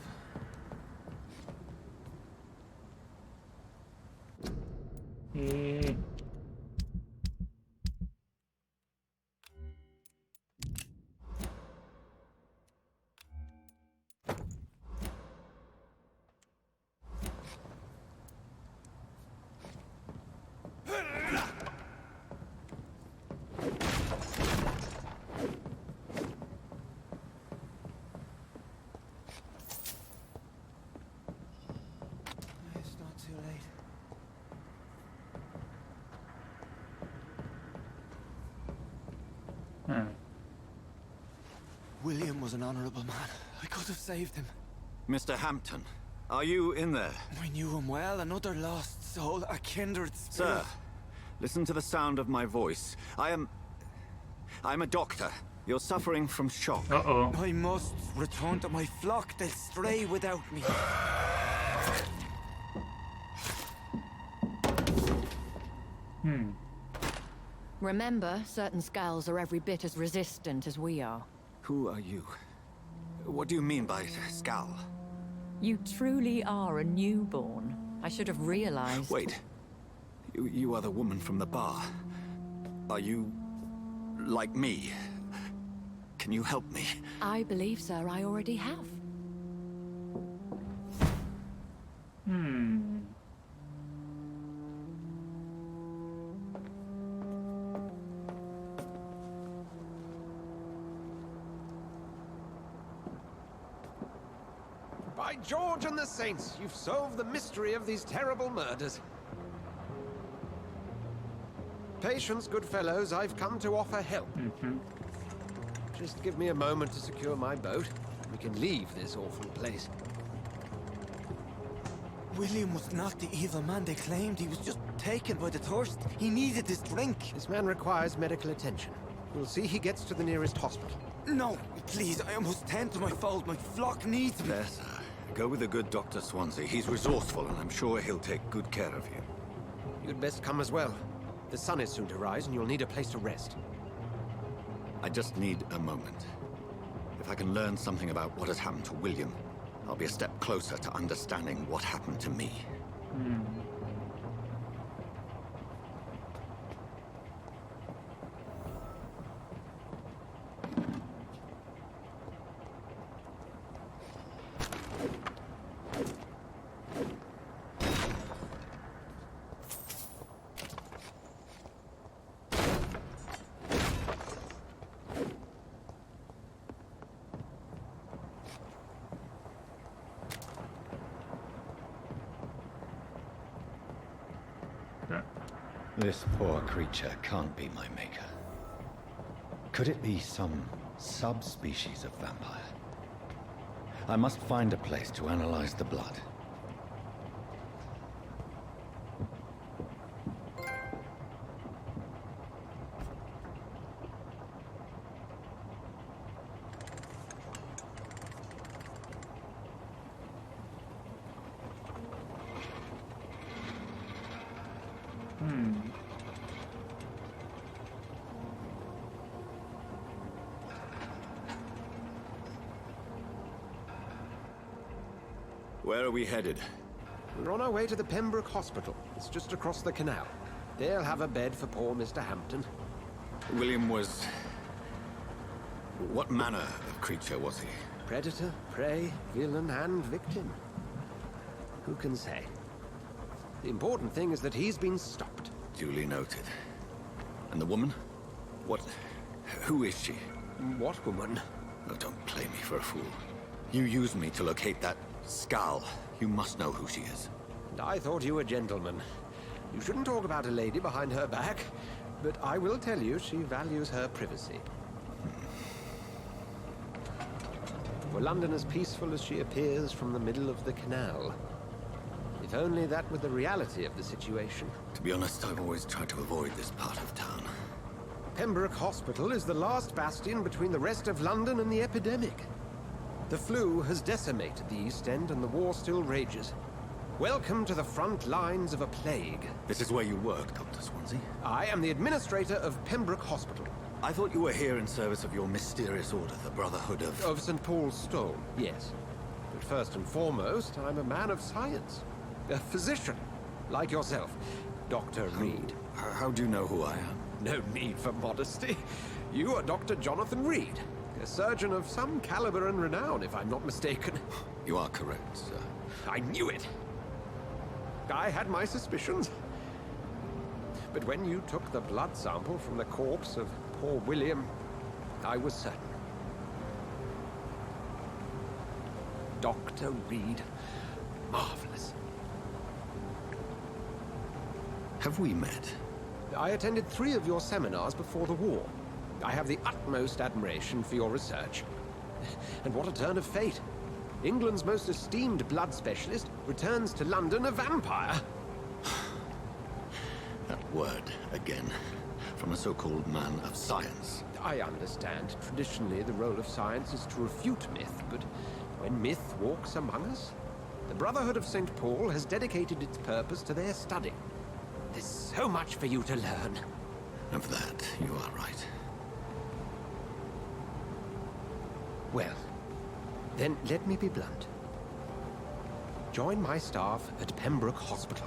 It's not too late. William was an honorable man. I could have saved him.
Mr. Hampton, are you in there?
I knew him well, another lost soul, a kindred spirit.
Sir, listen to the sound of my voice. I'm a doctor. You're suffering from shock.
Uh-oh.
I must return to my flock. They'll stray without me.
Remember, certain skulls are every bit as resistant as we are.
Who are you? What do you mean by Skal?
You truly are a newborn. I should have realized.
Wait. You are the woman from the bar. Are you... like me? Can you help me?
I believe, sir, I already have.
By George and the Saints, you've solved the mystery of these terrible murders. Patience, good fellows, I've come to offer help. Just give me a moment to secure my boat. We can leave this awful place.
William was not the evil man they claimed. He was just taken by the thirst. He needed this drink.
This man requires medical attention. We'll see he gets to the nearest hospital.
No, please, I must tend to my fold. My flock needs me.
There, sir. Go with the good Dr. Swansea. He's resourceful, and I'm sure he'll take good care of you.
You'd best come as well. The sun is soon to rise, and you'll need a place to rest.
I just need a moment. If I can learn something about what has happened to William, I'll be a step closer to understanding what happened to me. This poor creature can't be my maker. Could it be some subspecies of vampire? I must find a place to analyze the blood.
Where are we headed?
We're on our way to the Pembroke Hospital. It's just across the canal. They'll have a bed for poor Mr. Hampton.
William was... What manner of creature was he?
Predator, prey, villain, and victim. Who can say? The important thing is that he's been stopped.
Duly noted. And the woman? What... Who is she?
What woman?
Oh, don't play me for a fool. You used me to locate that skull. You must know who she is.
And I thought you a gentleman. You shouldn't talk about a lady behind her back, but I will tell you she values her privacy. Were London as peaceful as she appears from the middle of the canal? If only that were the reality of the situation.
To be honest, I've always tried to avoid this part of town.
Pembroke Hospital is the last bastion between the rest of London and the epidemic. The flu has decimated the East End and the war still rages. Welcome to the front lines of a plague.
This is where you work, Dr. Swansea?
I am the administrator of Pembroke Hospital.
I thought you were here in service of your mysterious order, the Brotherhood of...
Of St. Paul's Stone, yes. But first and foremost, I'm a man of science. A physician, like yourself, Dr. Reed.
How do you know who I am?
No need for modesty. You are Dr. Jonathan Reed, a surgeon of some caliber and renown, if I'm not mistaken.
You are correct, sir.
I knew it! I had my suspicions. But when you took the blood sample from the corpse of poor William, I was certain. Dr. Reed. Marvelous.
Have we met?
I attended 3 of your seminars before the war. I have the utmost admiration for your research. And what a turn of fate. England's most esteemed blood specialist returns to London a vampire.
That word, again. From a so-called man of science.
I understand. Traditionally, the role of science is to refute myth, but when myth walks among us, the Brotherhood of St. Paul has dedicated its purpose to their study. There's so much for you to learn.
Of that, you are right.
Well, then let me be blunt. Join my staff at Pembroke Hospital.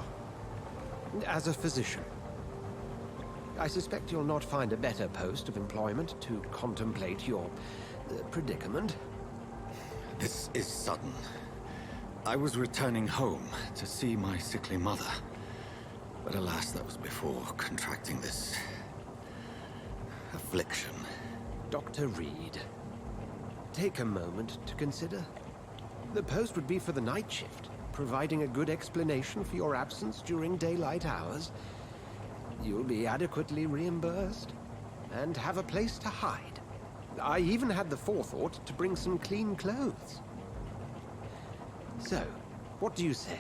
As a physician. I suspect you'll not find a better post of employment to contemplate your predicament.
This is sudden. I was returning home to see my sickly mother. But alas, that was before contracting this... affliction.
Dr. Reed, take a moment to consider. The post would be for the night shift, providing a good explanation for your absence during daylight hours. You'll be adequately reimbursed, and have a place to hide. I even had the forethought to bring some clean clothes. So, what do you say?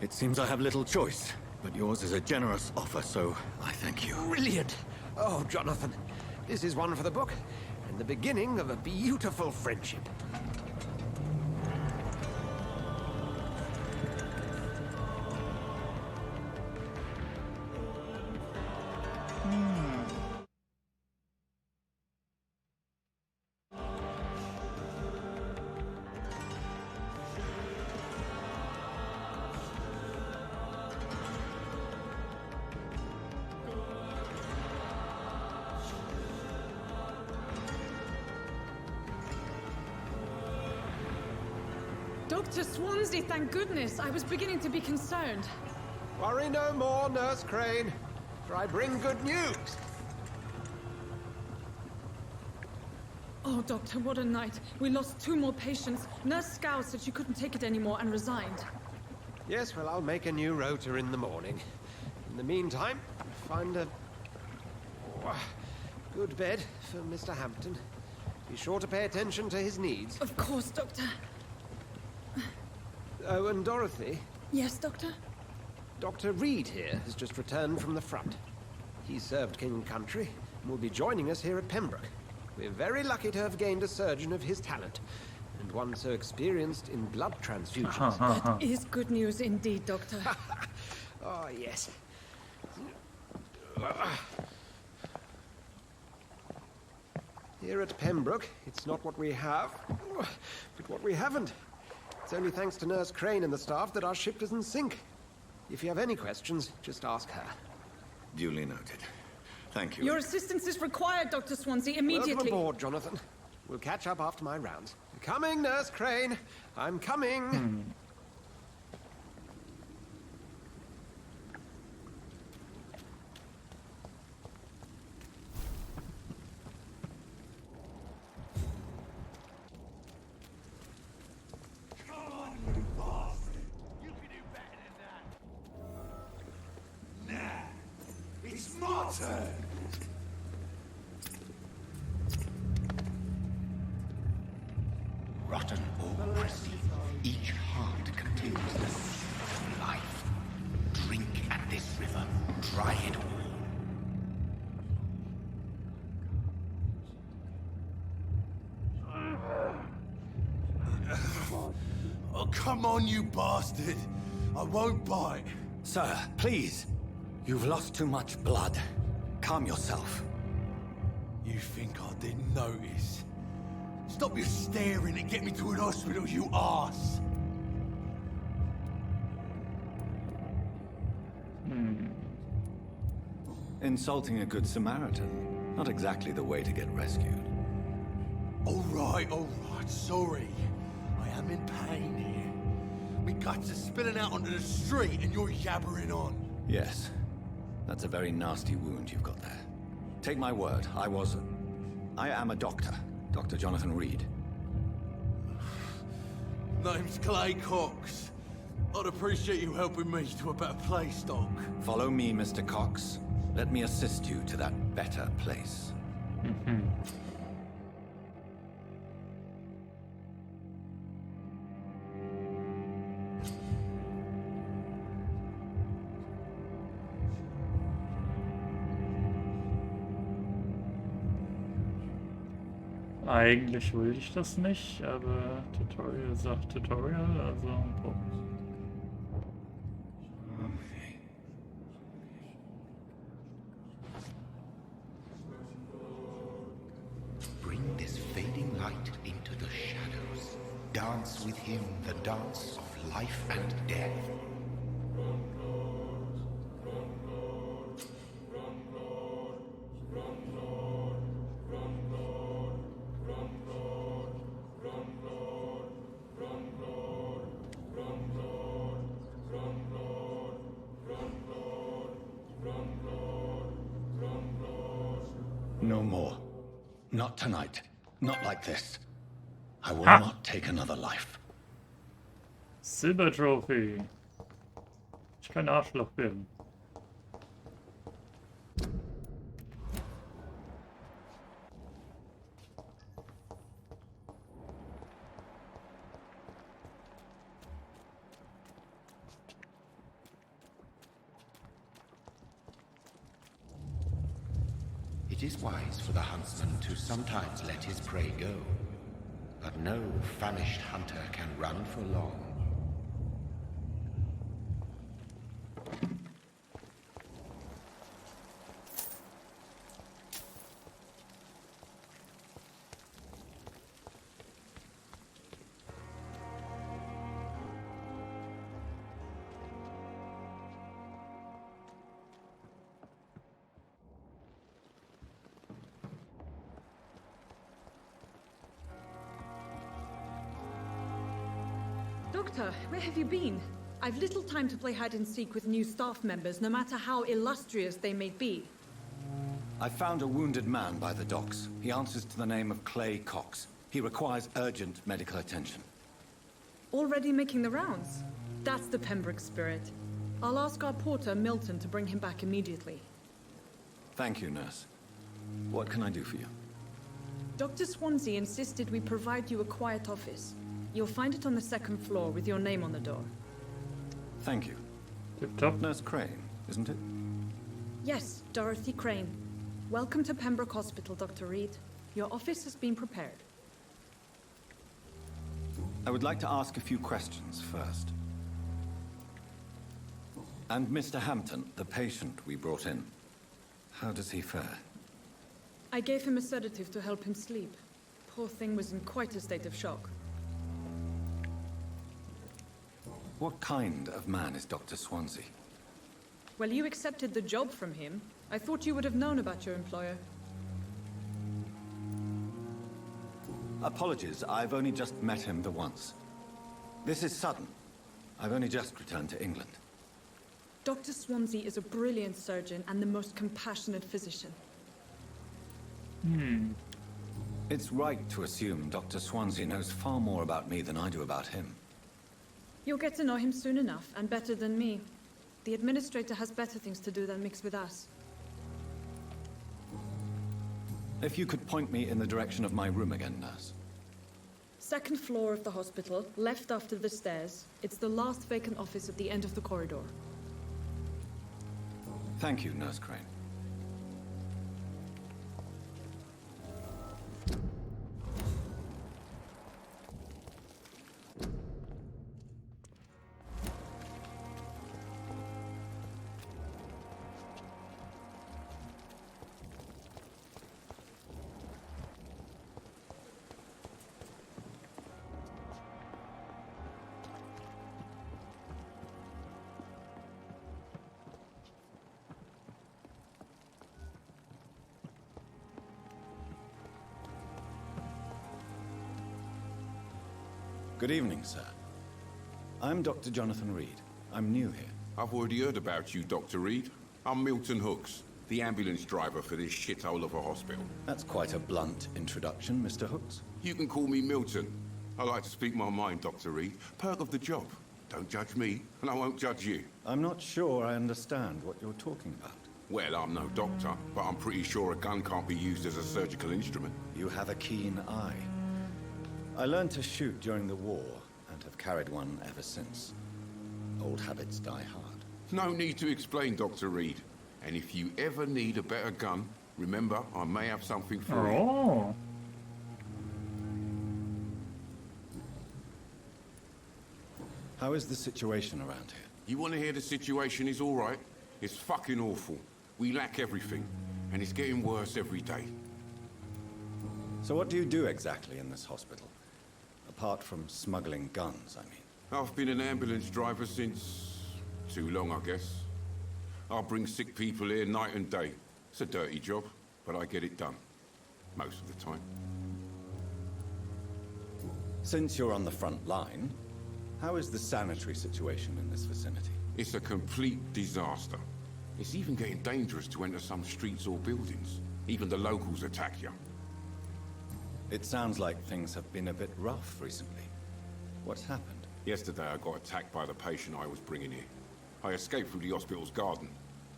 It seems I have little choice, but yours is a generous offer, so I thank you.
Brilliant! Oh, Jonathan, this is one for the book, and the beginning of a beautiful friendship.
Dr. Swansea, thank goodness. I was beginning to be concerned.
Worry no more, Nurse Crane, for I bring good news.
Oh, Doctor, what a night. We lost 2 more patients. Nurse Scow said she couldn't take it anymore and resigned.
Yes, well, I'll make a new rota in the morning. In the meantime, find a good bed for Mr. Hampton. Be sure to pay attention to his needs.
Of course, Doctor.
Oh, and Dorothy?
Yes, Doctor?
Dr. Reed here has just returned from the front. He served King and Country and will be joining us here at Pembroke. We're very lucky to have gained a surgeon of his talent, and one so experienced in blood transfusions.
That is good news indeed, Doctor.
Oh, yes. Here at Pembroke, it's not what we have, but what we haven't. It's only thanks to Nurse Crane and the staff that our ship doesn't sink. If you have any questions, just ask her.
Duly noted. Thank you.
Your assistance is required, Dr. Swansea, immediately.
Welcome aboard, Jonathan. We'll catch up after my rounds. Coming, Nurse Crane. I'm coming.
It's my turn!
Rotten or pristine, each heart contains the seed of life. Drink at this river, try it all.
Oh, come on, you bastard! I won't bite.
Sir, please. You've lost too much blood. Calm yourself.
You think I didn't notice? Stop your staring and get me to an hospital, you arse!
Insulting a good Samaritan. Not exactly the way to get rescued.
All right, sorry. I am in pain here. My guts are spilling out onto the street and you're yabbering on.
Yes. That's a very nasty wound you've got there. Take my word, I am a doctor. Dr. Jonathan Reed.
Name's Clay Cox. I'd appreciate you helping me to a better place, Doc.
Follow me, Mr. Cox. Let me assist you to that better place.
Eigentlich will ich das nicht, aber Tutorial sagt Tutorial, also...
Bring this fading light into the shadows. Dance with him the dance of life and death.
No more. Not tonight. Not like this. I will not take another life.
Silber Trophy. Ich kann Arschloch werden.
It is wise for the huntsman to sometimes let his prey go, but no famished hunter can run for long.
Doctor, where have you been? I've little time to play hide and seek with new staff members, no matter how illustrious they may be.
I found a wounded man by the docks. He answers to the name of Clay Cox. He requires urgent medical attention.
Already making the rounds? That's the Pembroke spirit. I'll ask our porter, Milton, to bring him back immediately.
Thank you, nurse. What can I do for you?
Dr. Swansea insisted we provide you a quiet office. You'll find it on the second floor with your name on the door.
Thank you.
Tip-top.
Nurse Crane, isn't it?
Yes, Dorothy Crane. Welcome to Pembroke Hospital, Dr. Reed. Your office has been prepared.
I would like to ask a few questions first. And Mr. Hampton, the patient we brought in, how does he fare?
I gave him a sedative to help him sleep. Poor thing was in quite a state of shock.
What kind of man is Dr. Swansea?
Well, you accepted the job from him. I thought you would have known about your employer.
Apologies, I've only just met him the once. This is sudden. I've only just returned to England.
Dr. Swansea is a brilliant surgeon and the most compassionate physician.
It's right to assume Dr. Swansea knows far more about me than I do about him.
You'll get to know him soon enough, and better than me. The administrator has better things to do than mix with us.
If you could point me in the direction of my room again, nurse.
Second floor of the hospital, left after the stairs. It's the last vacant office at the end of the corridor.
Thank you, Nurse Crane. Good evening, sir. I'm Dr. Jonathan Reed. I'm new here.
I've already heard about you, Dr. Reed. I'm Milton Hooks, the ambulance driver for this shithole of a hospital.
That's quite a blunt introduction, Mr. Hooks.
You can call me Milton. I like to speak my mind, Dr. Reed. Perk of the job. Don't judge me, and I won't judge you.
I'm not sure I understand what you're talking about.
Well, I'm no doctor, but I'm pretty sure a gun can't be used as a surgical instrument.
You have a keen eye. I learned to shoot during the war, and have carried one ever since. Old habits die hard.
No need to explain, Dr. Reed. And if you ever need a better gun, remember, I may have something for you.
How is the situation around here?
You want to hear the situation is all right? It's fucking awful. We lack everything, and it's getting worse every day.
So what do you do exactly in this hospital? Apart from smuggling guns, I mean.
I've been an ambulance driver since... too long, I guess. I bring sick people here night and day. It's a dirty job, but I get it done. Most of the time.
Since you're on the front line, how is the sanitary situation in this vicinity?
It's a complete disaster. It's even getting dangerous to enter some streets or buildings. Even the locals attack you.
It sounds like things have been a bit rough recently. What's happened?
Yesterday I got attacked by the patient I was bringing here. I escaped through the hospital's garden,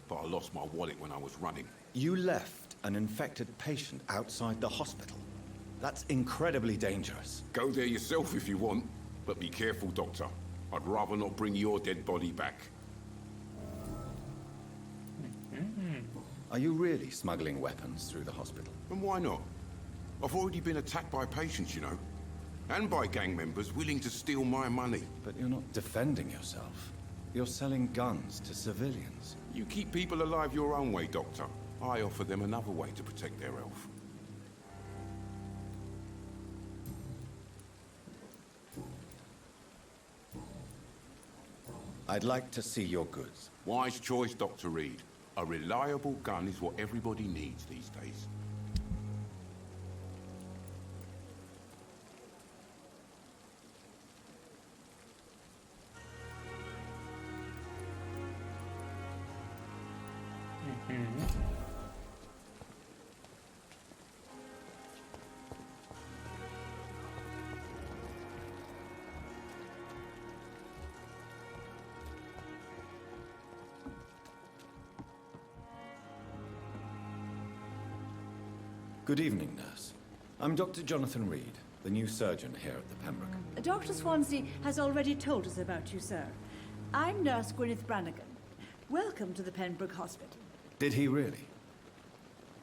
but I lost my wallet when I was running.
You left an infected patient outside the hospital? That's incredibly dangerous.
Go there yourself if you want, but be careful, Doctor. I'd rather not bring your dead body back.
Are you really smuggling weapons through the hospital?
And why not? I've already been attacked by patients, you know. And by gang members willing to steal my money.
But you're not defending yourself. You're selling guns to civilians.
You keep people alive your own way, Doctor. I offer them another way to protect their health.
I'd like to see your goods.
Wise choice, Dr. Reed. A reliable gun is what everybody needs these days.
Good evening, nurse. I'm Dr. Jonathan Reed, the new surgeon here at the Pembroke.
Dr. Swansea has already told us about you, sir. I'm Nurse Gwyneth Brannigan. Welcome to the Pembroke Hospital.
Did he really?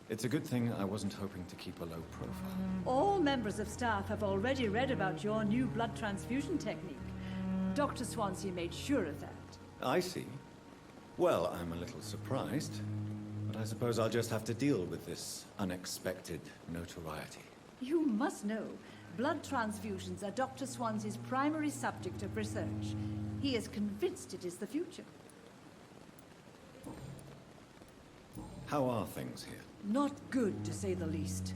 It's a good thing I wasn't hoping to keep a low profile.
All members of staff have already read about your new blood transfusion technique. Dr. Swansea made sure of that.
I see. Well, I'm a little surprised, but I suppose I'll just have to deal with this unexpected notoriety.
You must know, blood transfusions are Dr. Swansea's primary subject of research. He is convinced it is the future.
How are things here?
Not good, to say the least.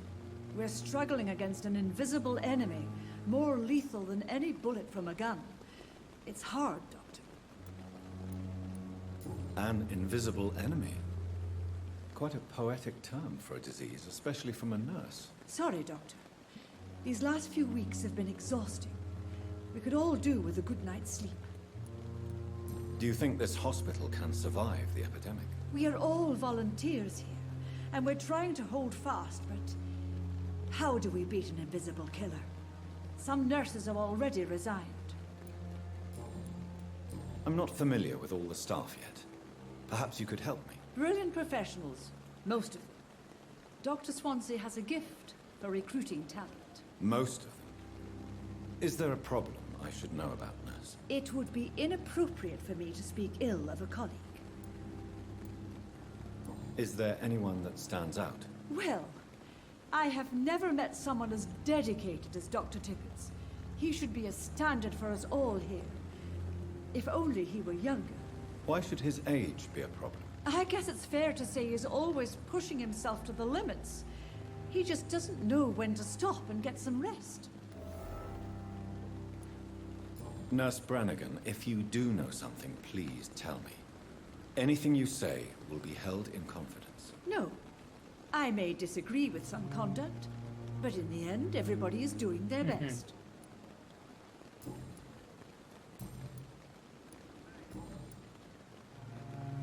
We're struggling against an invisible enemy, more lethal than any bullet from a gun. It's hard, Doctor.
An invisible enemy? Quite a poetic term for a disease, especially from a nurse.
Sorry, Doctor. These last few weeks have been exhausting. We could all do with a good night's sleep.
Do you think this hospital can survive the epidemic?
We are all volunteers here, and we're trying to hold fast, but how do we beat an invisible killer? Some nurses have already resigned.
I'm not familiar with all the staff yet. Perhaps you could help me.
Brilliant professionals, most of them. Dr. Swansea has a gift for recruiting talent.
Most of them? Is there a problem I should know about, nurse?
It would be inappropriate for me to speak ill of a colleague.
Is there anyone that stands out?
Well, I have never met someone as dedicated as Dr. Tippets. He should be a standard for us all here. If only he were younger.
Why should his age be a problem?
I guess it's fair to say he's always pushing himself to the limits. He just doesn't know when to stop and get some rest.
Nurse Brannigan, if you do know something, please tell me. Anything you say will be held in confidence.
No. I may disagree with some conduct, but in the end, everybody is doing their best.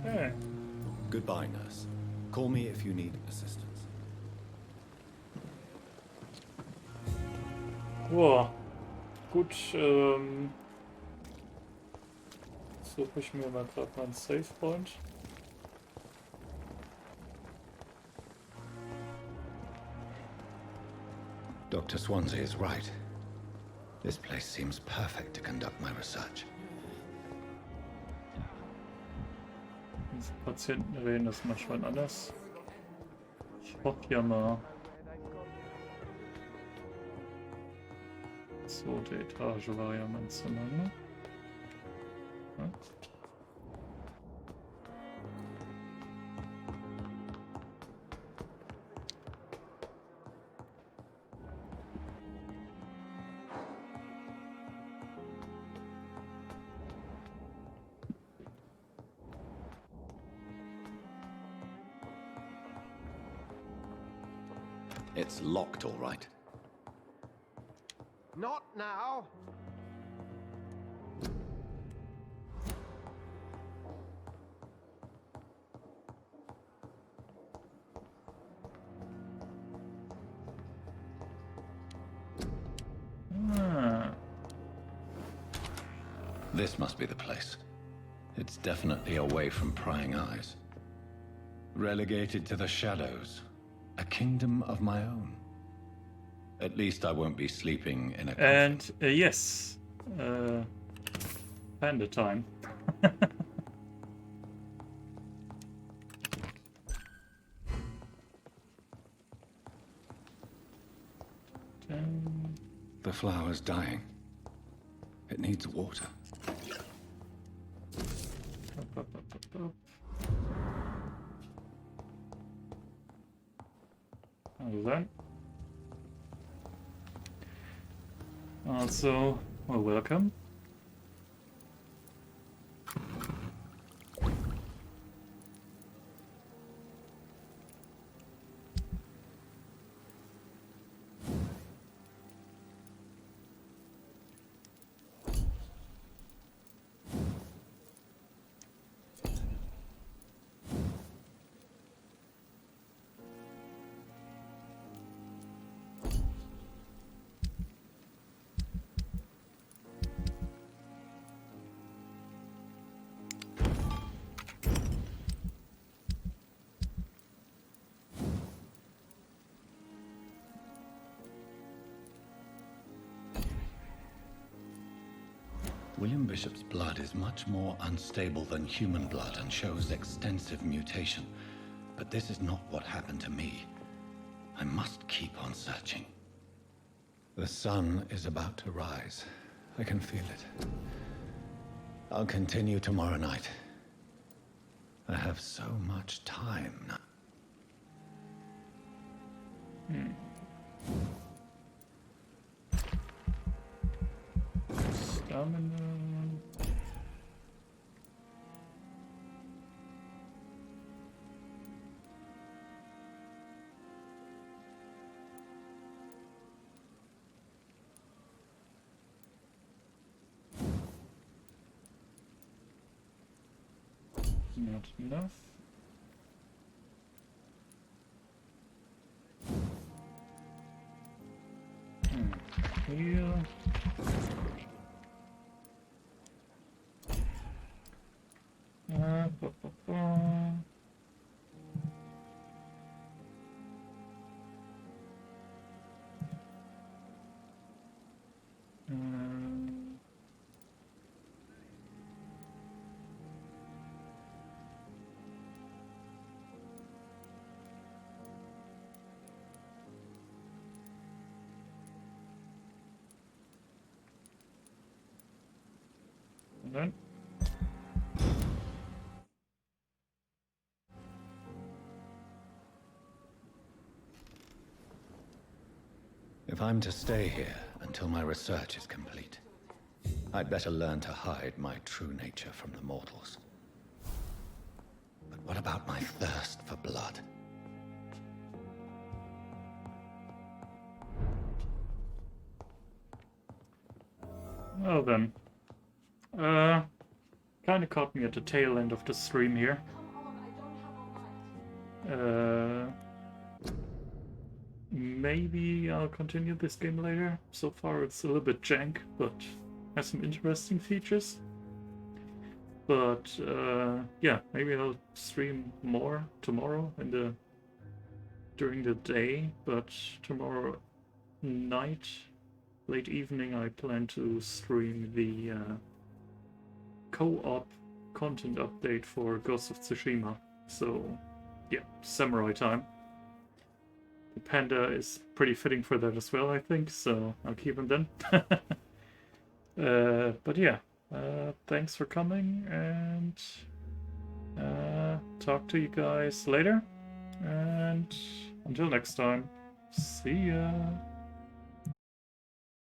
Okay.
Goodbye, nurse. Call me if you need assistance.
Boah. Gut, suche ich mir mal gerade mal einen Save Point.
Dr. Swansea is right. This place seems perfect to conduct my research.
Diese Patienten reden das manchmal anders. Ich hoffe ja mal. Zweite Etage war ja mein Zimmer, ne? Ja.
It's locked, all right.
Not now.
This must be the place. It's definitely away from prying eyes. Relegated to the shadows. A kingdom of my own. At least I won't be sleeping in a coffin.
And yes, panda time.
The flower's dying. It needs water.
Then. Also, well, welcome.
William Bishop's blood is much more unstable than human blood and shows extensive mutation. But this is not what happened to me. I must keep on searching. The sun is about to rise. I can feel it. I'll continue tomorrow night. I have so much time now.
Stamina. Not enough. Here. Ba, ba, ba. And then
If I'm to stay here until my research is complete, I'd better learn to hide my true nature from the mortals. But what about my thirst for blood?
well then, kind of caught me at the tail end of the stream here. Maybe I'll continue this game later. So far it's a little bit jank, but has some interesting features. But yeah, maybe I'll stream more tomorrow during the day, but tomorrow night, late evening, I plan to stream the co-op content update for Ghost of Tsushima. So yeah, samurai time. The panda is pretty fitting for that as well, I think, so I'll keep him then. But yeah, thanks for coming, and talk to you guys later. And until next time, see ya!